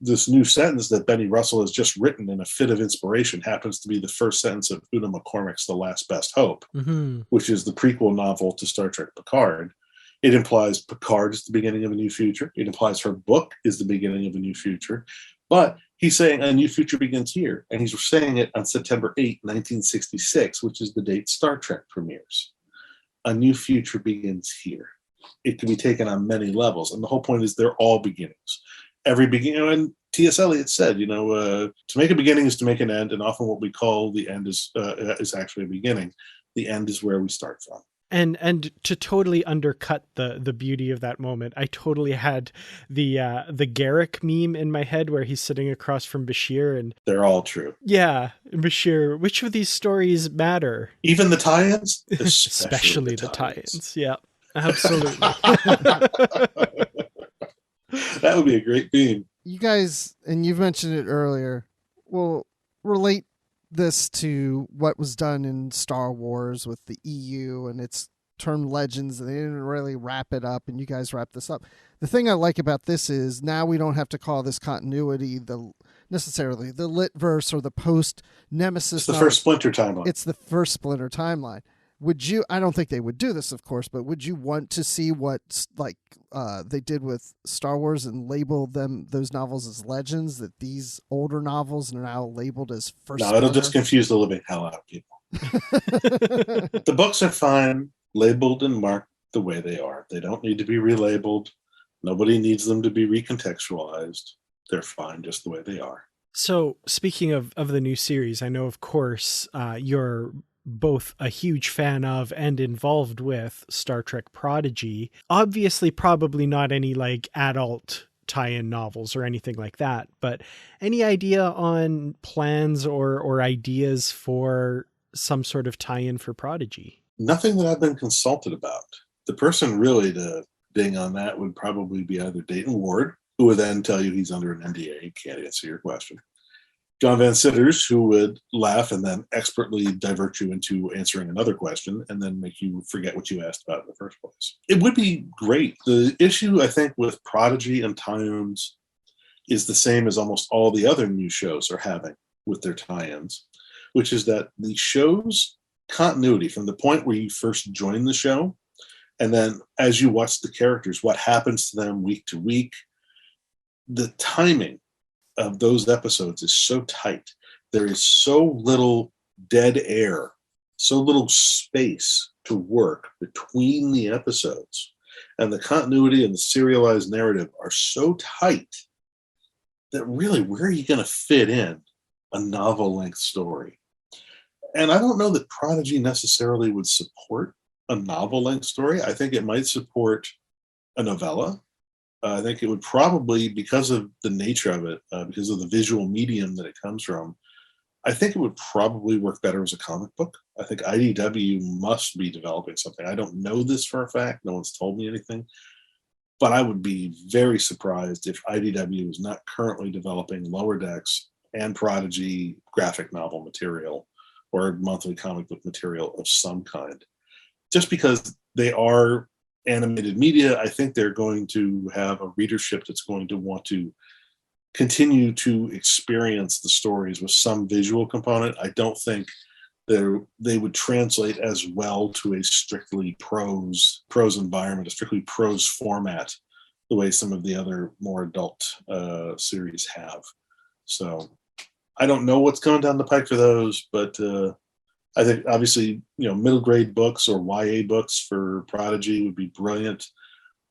D: this new sentence that Benny Russell has just written in a fit of inspiration happens to be the first sentence of Una McCormack's The Last Best Hope, which is the prequel novel to Star Trek Picard. It implies Picard is the beginning of a new future. It implies her book is the beginning of a new future. But he's saying a new future begins here. And he's saying it on September 8, 1966, which is the date Star Trek premieres. A new future begins here. It can be taken on many levels. And the whole point is they're all beginnings. Every beginning, and T.S. Eliot said, you know, to make a beginning is to make an end. And often what we call the end is actually a beginning. The end is where we start from.
C: And to totally undercut the beauty of that moment, I totally had the Garrick meme in my head where he's sitting across from Bashir, and
D: they're all true.
C: Yeah, Bashir, which of these stories matter?
D: Even the tie-ins?
C: Especially the tie-ins. Yeah, absolutely.
D: That would be a great theme.
A: You guys, and you've mentioned it earlier, will relate this to what was done in Star Wars with the EU and its term legends. They didn't really wrap it up, and you guys wrapped this up. The thing I like about this is now we don't have to call this continuity necessarily the Litverse or the post Nemesis.
D: It's the first Splinter timeline.
A: It's the first Splinter timeline. Would you? I don't think they would do this, of course, but would you want to see what they did with Star Wars and label those novels as legends? That these older novels are now labeled as first.
D: No, it'll just confuse the living hell out of people. The books are fine, labeled and marked the way they are. They don't need to be relabeled. Nobody needs them to be recontextualized. They're fine just the way they are.
C: So, speaking of the new series, I know, of course, you're both a huge fan of and involved with Star Trek Prodigy. Obviously, probably not any like adult tie-in novels or anything like that, but any idea on plans or ideas for some sort of tie-in for Prodigy?
D: Nothing that I've been consulted about. The person really to ding on that would probably be either Dayton Ward, who would then tell you he's under an NDA and can't answer your question. John Van Sitters, who would laugh and then expertly divert you into answering another question and then make you forget what you asked about in the first place. It would be great. The issue, I think, with Prodigy and tie-ins is the same as almost all the other new shows are having with their tie-ins, which is that the show's continuity from the point where you first join the show and then as you watch the characters, what happens to them week to week, the timing of those episodes is so tight. There is so little dead air, so little space to work between the episodes. And the continuity and the serialized narrative are so tight that really, where are you going to fit in a novel-length story? And I don't know that Prodigy necessarily would support a novel-length story. I think it might support a novella. I think it would probably, because of the nature of it, because of the visual medium that it comes from, I think it would probably work better as a comic book. I think IDW must be developing something. I don't know this for a fact. No one's told me anything. But I would be very surprised if IDW is not currently developing Lower Decks and Prodigy graphic novel material or monthly comic book material of some kind. Just because they are animated media, I think they're going to have a readership that's going to want to continue to experience the stories with some visual component. I don't think they would translate as well to a strictly prose environment, a strictly prose format, the way some of the other more adult series have. So I don't know what's coming down the pike for those, but I think obviously, middle grade books or YA books for Prodigy would be brilliant.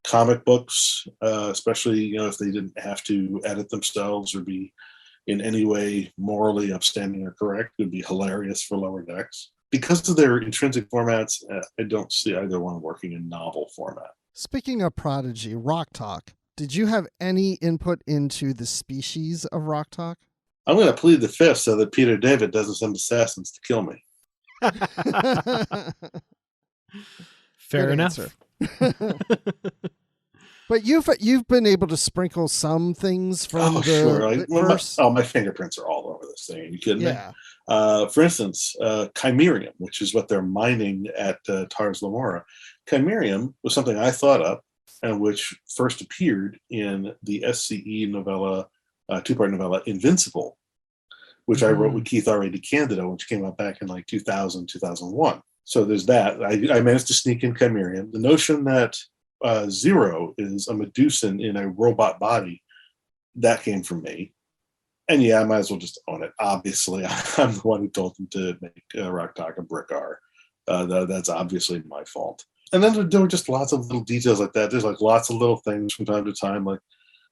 D: Comic books, especially, if they didn't have to edit themselves or be in any way morally upstanding or correct, would be hilarious for Lower Decks. Because of their intrinsic formats, I don't see either one working in novel format.
A: Speaking of Prodigy, Rock Talk, did you have any input into the species of Rock Talk?
D: I'm going to plead the fifth so that Peter David doesn't send assassins to kill me.
C: Fair
A: Good
C: enough.
A: But you've been able to sprinkle some things from the
D: sure.
A: verse.
D: My fingerprints are all over this thing. Are you kidding me? For instance, chimerium, which is what they're mining at Tars Lamora. Chimerium was something I thought up, and which first appeared in the SCE novella, two-part novella Invincible, which I wrote with Keith R.A. DeCandido, which came out back in 2000, 2001. So there's that. I managed to sneak in chimerium. The notion that Zero is a Medusan in a robot body, that came from me. And I might as well just own it. Obviously, I'm the one who told them to make Rock Talk a Brick-R. That's obviously my fault. And then there were just lots of little details like that. There's lots of little things from time to time.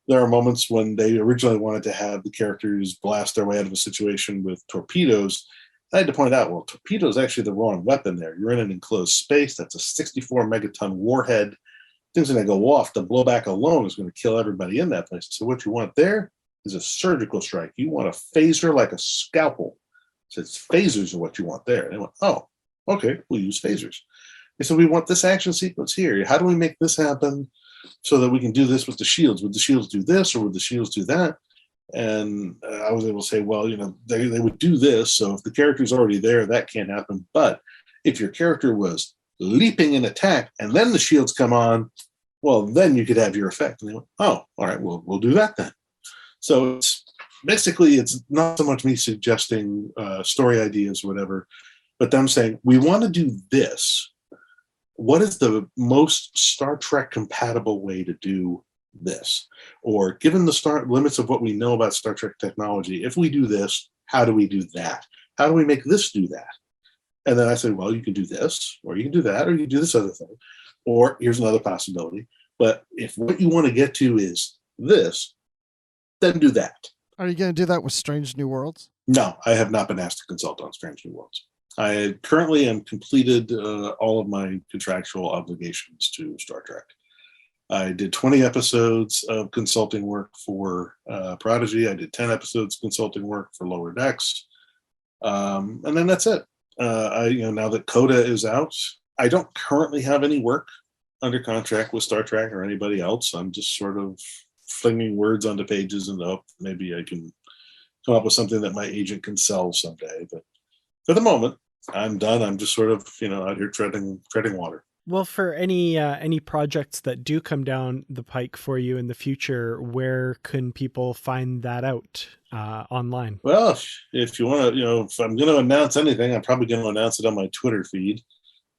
D: There are moments when they originally wanted to have the characters blast their way out of a situation with torpedoes. I had to point out, well, torpedo is actually the wrong weapon there. You're in an enclosed space. That's a 64 megaton warhead. Things going to go off. The blowback alone is going to kill everybody in that place. So what you want there is a surgical strike. You want a phaser like a scalpel. So it's phasers are what you want there. And they went, oh, okay, we'll use phasers. And so we want this action sequence here. How do we make this happen so that we can do this with the shields? Would the shields do this or would the shields do that? And I was able to say, well, they would do this. So if the character's already there, that can't happen. But if your character was leaping in attack and then the shields come on, well, then you could have your effect. And they went, oh, all right, we'll do that then. So it's not so much me suggesting story ideas or whatever, but them saying, we want to do this. What is the most Star Trek compatible way to do this? Or given the limits of what we know about Star Trek technology, if we do this, how do we do that? How do we make this do that? And then I said, well, you can do this, or you can do that, or you can do this other thing. Or here's another possibility. But if what you want to get to is this, then do that.
A: Are you going to do that with Strange New Worlds?
D: No, I have not been asked to consult on Strange New Worlds. I currently am completed all of my contractual obligations to Star Trek. I did 20 episodes of consulting work for Prodigy. I did 10 episodes of consulting work for Lower Decks. And then that's it. Now that Coda is out, I don't currently have any work under contract with Star Trek or anybody else. I'm just sort of flinging words onto pages and hope maybe I can come up with something that my agent can sell someday. But for the moment, I'm done. I'm just sort of, out here treading water.
C: Well, for any projects that do come down the pike for you in the future, where can people find that out online?
D: Well, if you want to, if I'm going to announce anything, I'm probably going to announce it on my Twitter feed.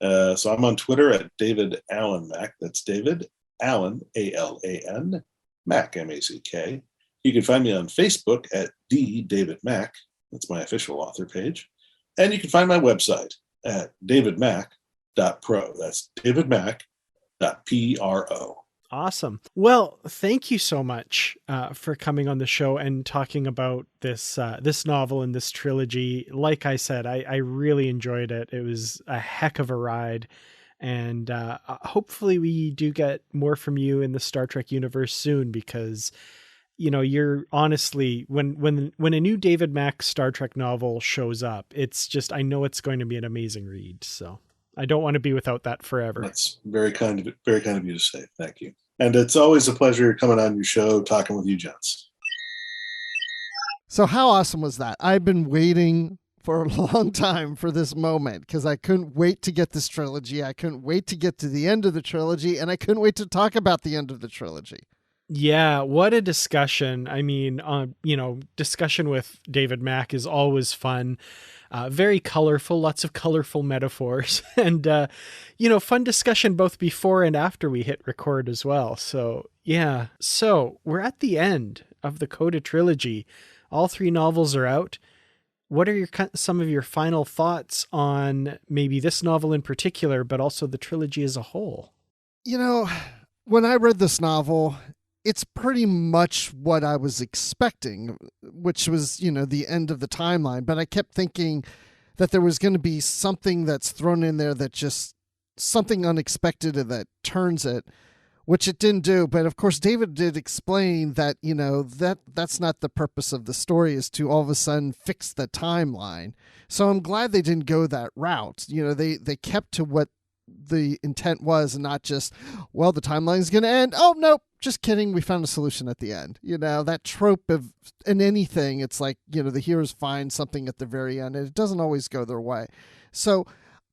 D: So I'm on Twitter at David Allen Mack. That's David Allen, ALAN, Mack, MACK. You can find me on Facebook at David Mack. That's my official author page. And you can find my website at davidmack.pro. That's davidmack.pro.
C: Awesome. Well, thank you so much for coming on the show and talking about this novel and this trilogy. Like I said, I really enjoyed it. It was a heck of a ride. And hopefully we do get more from you in the Star Trek universe soon, because you're honestly, when a new David Mack Star Trek novel shows up, it's just, I know it's going to be an amazing read. So I don't want to be without that forever.
D: That's very kind of you to say. Thank you. And it's always a pleasure coming on your show, talking with you gents.
A: So how awesome was that? I've been waiting for a long time for this moment, because I couldn't wait to get this trilogy. I couldn't wait to get to the end of the trilogy, and I couldn't wait to talk about the end of the trilogy.
C: Yeah, what a discussion. I mean, discussion with David Mack is always fun. Very colorful, lots of colorful metaphors, and, fun discussion both before and after we hit record as well. So, yeah. So, we're at the end of the Coda trilogy. All 3 novels are out. What are some of your final thoughts on maybe this novel in particular, but also the trilogy as a whole?
A: When I read this novel, it's pretty much what I was expecting, which was, the end of the timeline. But I kept thinking that there was going to be something that's thrown in there that just something unexpected that turns it, which it didn't do. But of course, David did explain that, that's not the purpose of the story, is to all of a sudden fix the timeline. So I'm glad they didn't go that route. They kept to what the intent was, and not just, well, the timeline's going to end. Oh, nope. Just kidding. We found a solution at the end. That trope of in anything, it's like, the heroes find something at the very end, and it doesn't always go their way. So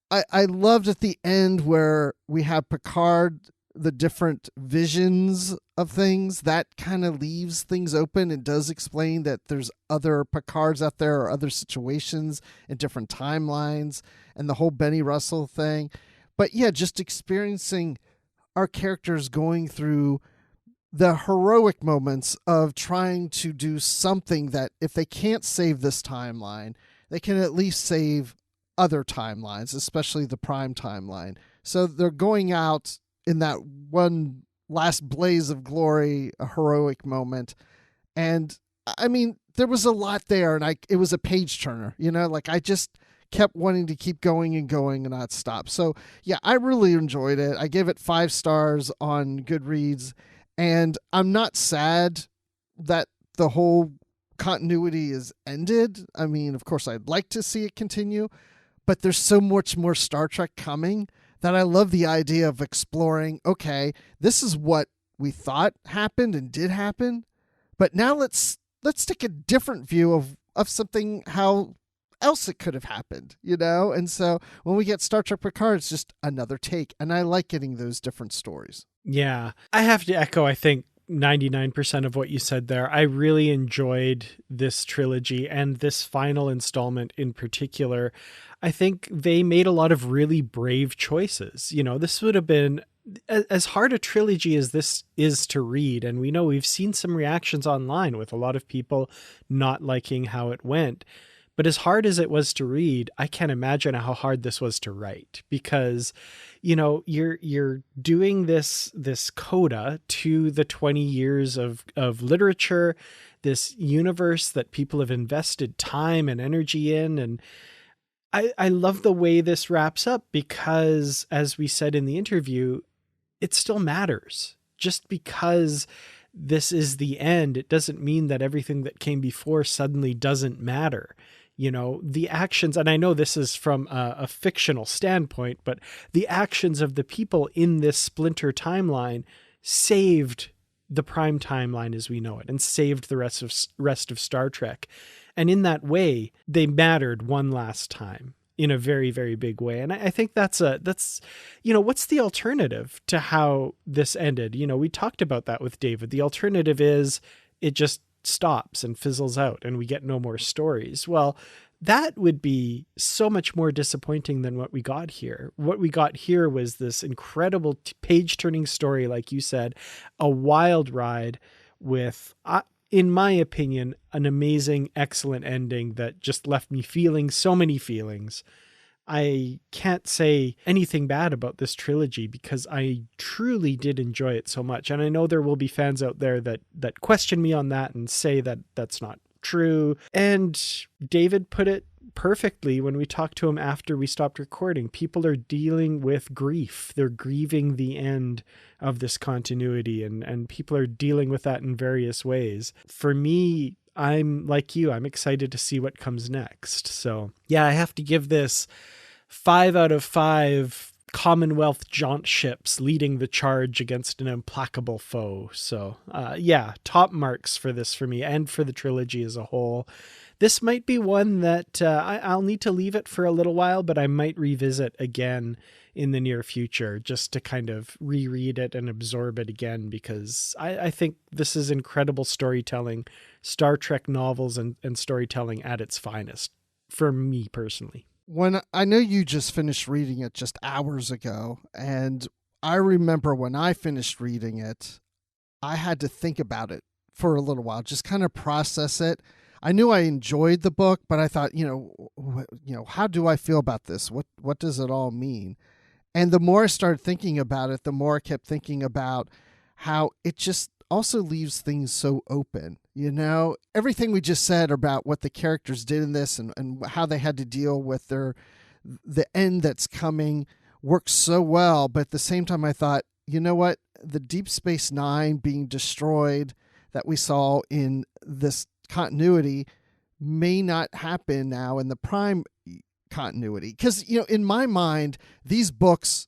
A: I loved at the end where we have Picard, the different visions of things, that kind of leaves things open and does explain that there's other Picards out there or other situations in different timelines, and the whole Benny Russell thing. But yeah, just experiencing our characters going through the heroic moments of trying to do something that if they can't save this timeline, they can at least save other timelines, especially the Prime timeline. So they're going out in that one last blaze of glory, a heroic moment. And I mean, there was a lot there, and it was a page turner, I just kept wanting to keep going and going and not stop. So yeah, I really enjoyed it. I gave it 5 stars on Goodreads, and I'm not sad that the whole continuity is ended. I mean, of course, I'd like to see it continue, but there's so much more Star Trek coming that I love the idea of exploring, okay, this is what we thought happened and did happen, but now let's take a different view of something, how else it could have happened, And so when we get Star Trek Picard, it's just another take, and I like getting those different stories.
C: Yeah, I have to echo, I think, 99% of what you said there. I really enjoyed this trilogy, and this final installment in particular. I think they made a lot of really brave choices. This would have been as hard a trilogy as this is to read. And we've seen some reactions online with a lot of people not liking how it went. But as hard as it was to read, I can't imagine how hard this was to write, because, you're doing this coda to the 20 years of literature, this universe that people have invested time and energy in. And I love the way this wraps up, because, as we said in the interview, it still matters. Just because this is the end, it doesn't mean that everything that came before suddenly doesn't matter. The actions, and I know this is from a fictional standpoint, but the actions of the people in this splinter timeline saved the Prime timeline as we know it, and saved the rest of Star Trek. And in that way, they mattered one last time in a very, very big way. And I think that's what's the alternative to how this ended? We talked about that with David. The alternative is it just stops and fizzles out and we get no more stories. Well, that would be so much more disappointing than what we got here. What we got here was this incredible page-turning story, like you said, a wild ride with, in my opinion, an amazing, excellent ending that just left me feeling so many feelings. I can't say anything bad about this trilogy because I truly did enjoy it so much. And I know there will be fans out there that question me on that and say that that's not true. And David put it perfectly when we talked to him after we stopped recording. People are dealing with grief. They're grieving the end of this continuity, and people are dealing with that in various ways. For me, I'm like you. I'm excited to see what comes next. So yeah, I have to give this 5 out of 5 Commonwealth jaunt ships leading the charge against an implacable foe. So yeah, top marks for this for me and for the trilogy as a whole. this might be one that I'll need to leave it for a little while, but I might revisit again in the near future just to kind of reread it and absorb it again, because I think this is incredible storytelling, Star Trek novels and storytelling at its finest, for me personally.
A: When I know you just finished reading it just hours ago, and I remember when I finished reading it, I had to think about it for a little while, just kind of process it. I knew I enjoyed the book, but I thought, how do I feel about this? What does it all mean? And the more I started thinking about it, the more I kept thinking about how it just also leaves things so open. Everything we just said about what the characters did in this and how they had to deal with the end that's coming works so well. But at the same time, I thought, you know what? The Deep Space Nine being destroyed that we saw in this continuity may not happen now in the Prime continuity. Because, in my mind, these books,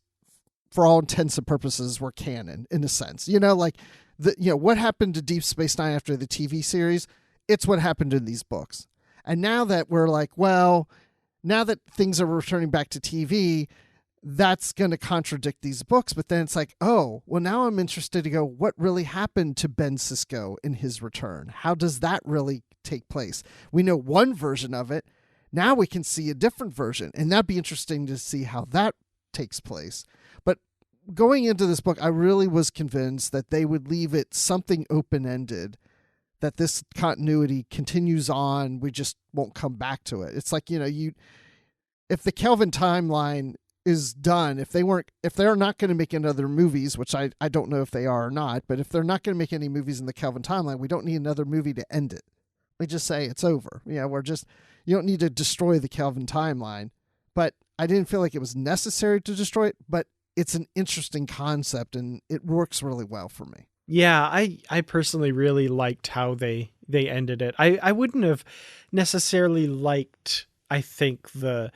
A: for all intents and purposes, were canon in a sense. What happened to Deep Space Nine after the TV series, it's what happened in these books. And now that we're like, well, now that things are returning back to TV, that's going to contradict these books. But then it's like, oh, well, now I'm interested to go, what really happened to Ben Sisko in his return? How does that really take place? We know one version of it. Now we can see a different version, and that'd be interesting to see how that takes place. But going into this book, I really was convinced that they would leave it something open-ended, that this continuity continues on. We just won't come back to it. It's like, if the Kelvin timeline is done, if they're not going to make any other movies, which I don't know if they are or not, but if they're not going to make any movies in the Kelvin timeline, we don't need another movie to end it. We just say it's over. You don't need to destroy the Kelvin timeline. But I didn't feel like it was necessary to destroy it, but it's an interesting concept and it works really well for me.
C: Yeah, I personally really liked how they ended it. I wouldn't have necessarily liked, I think, the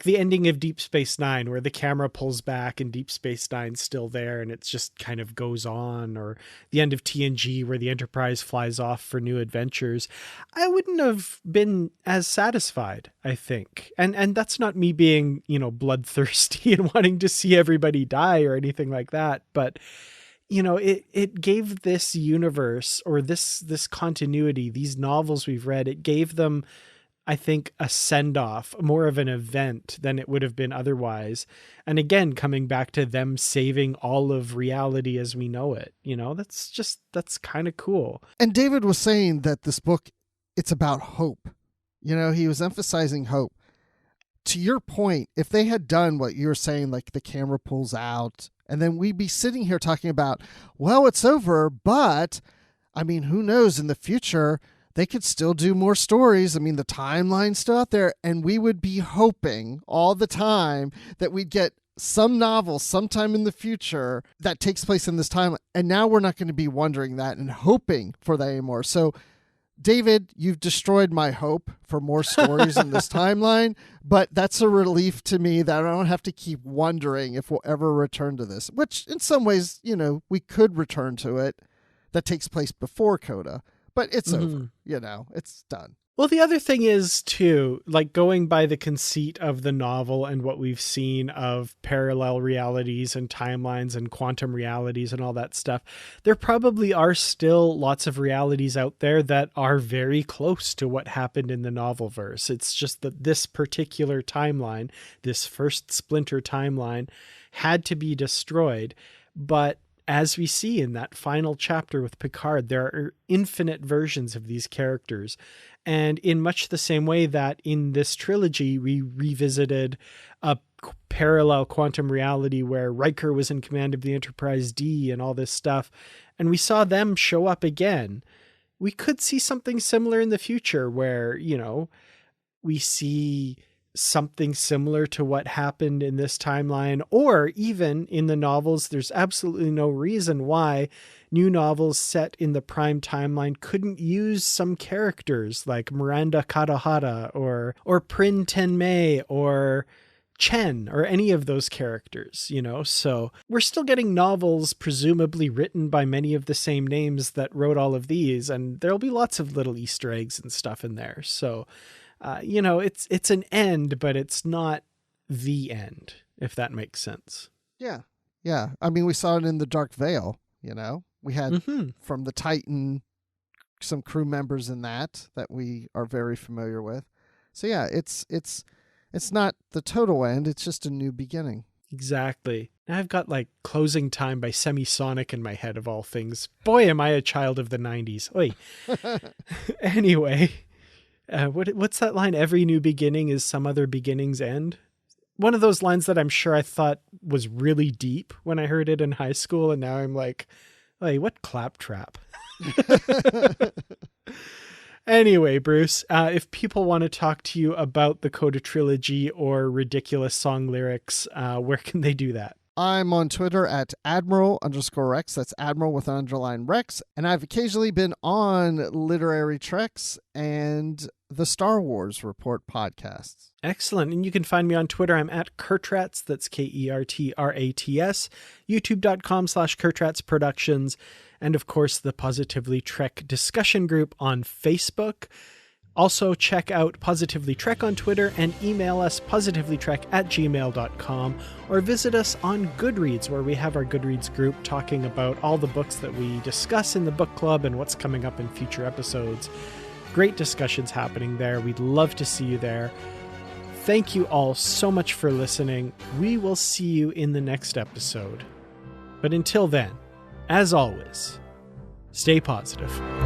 C: ending of Deep Space Nine, where the camera pulls back and Deep Space Nine's still there and it just kind of goes on, or the end of TNG where the Enterprise flies off for new adventures. I wouldn't have been as satisfied, I think. And that's not me being, bloodthirsty and wanting to see everybody die or anything like that. But, it gave this universe, or this continuity, these novels we've read, it gave them, I think, a send-off, more of an event than it would have been otherwise. And again, coming back to them saving all of reality as we know it, that's kind of cool.
A: And David was saying that this book, it's about hope. He was emphasizing hope. To your point, if they had done what you were saying, like the camera pulls out, and then we'd be sitting here talking about, well, it's over, but, who knows, in the future, they could still do more stories. The timeline's still out there, and we would be hoping all the time that we'd get some novel sometime in the future that takes place in this time. And now we're not going to be wondering that and hoping for that anymore. So, David, you've destroyed my hope for more stories in this timeline, but that's a relief to me that I don't have to keep wondering if we'll ever return to this, which in some ways, we could return to it. That takes place before Coda. But it's over, it's done.
C: Well, the other thing is, too, going by the conceit of the novel and what we've seen of parallel realities and timelines and quantum realities and all that stuff, there probably are still lots of realities out there that are very close to what happened in the novel verse. It's just that this particular timeline, this first splinter timeline, had to be destroyed. But as we see in that final chapter with Picard, there are infinite versions of these characters. And in much the same way that in this trilogy, we revisited a parallel quantum reality where Riker was in command of the Enterprise D and all this stuff, and we saw them show up again, we could see something similar in the future where, we see something similar to what happened in this timeline, or even in the novels. There's absolutely no reason why new novels set in the Prime timeline couldn't use some characters like Miranda Katahata or Prin Tenmei or Chen or any of those characters, you know? So we're still getting novels presumably written by many of the same names that wrote all of these, and there'll be lots of little Easter eggs and stuff in there. So, you know, it's an end, but it's not the end, if that makes sense.
A: Yeah. Yeah. I mean, we saw it in the Dark Veil, you know? We had from the Titan some crew members in that we are very familiar with. So yeah, it's not the total end, it's just a new beginning.
C: Exactly. Now I've got like Closing Time by Semisonic in my head of all things. Boy, am I a child of the 90s. Oy. Anyway, what's that line? Every new beginning is some other beginning's end. One of those lines that I'm sure I thought was really deep when I heard it in high school. And now I'm like, hey, what claptrap? Anyway, Bruce, if people want to talk to you about the Coda trilogy or ridiculous song lyrics, where can they do that?
A: I'm on Twitter at Admiral_Rex. That's Admiral with an underline Rex. And I've occasionally been on Literary Treks and the Star Wars Report podcasts.
C: Excellent. And you can find me on Twitter. I'm at Kurtrats. That's KERTRATS. YouTube.com/Kurtrats Productions. And of course, the Positively Trek discussion group on Facebook. Also, check out Positively Trek on Twitter and email us positivelytrek@gmail.com, or visit us on Goodreads, where we have our Goodreads group talking about all the books that we discuss in the book club and what's coming up in future episodes. Great discussions happening there. We'd love to see you there. Thank you all so much for listening. We will see you in the next episode. But until then, as always, stay positive.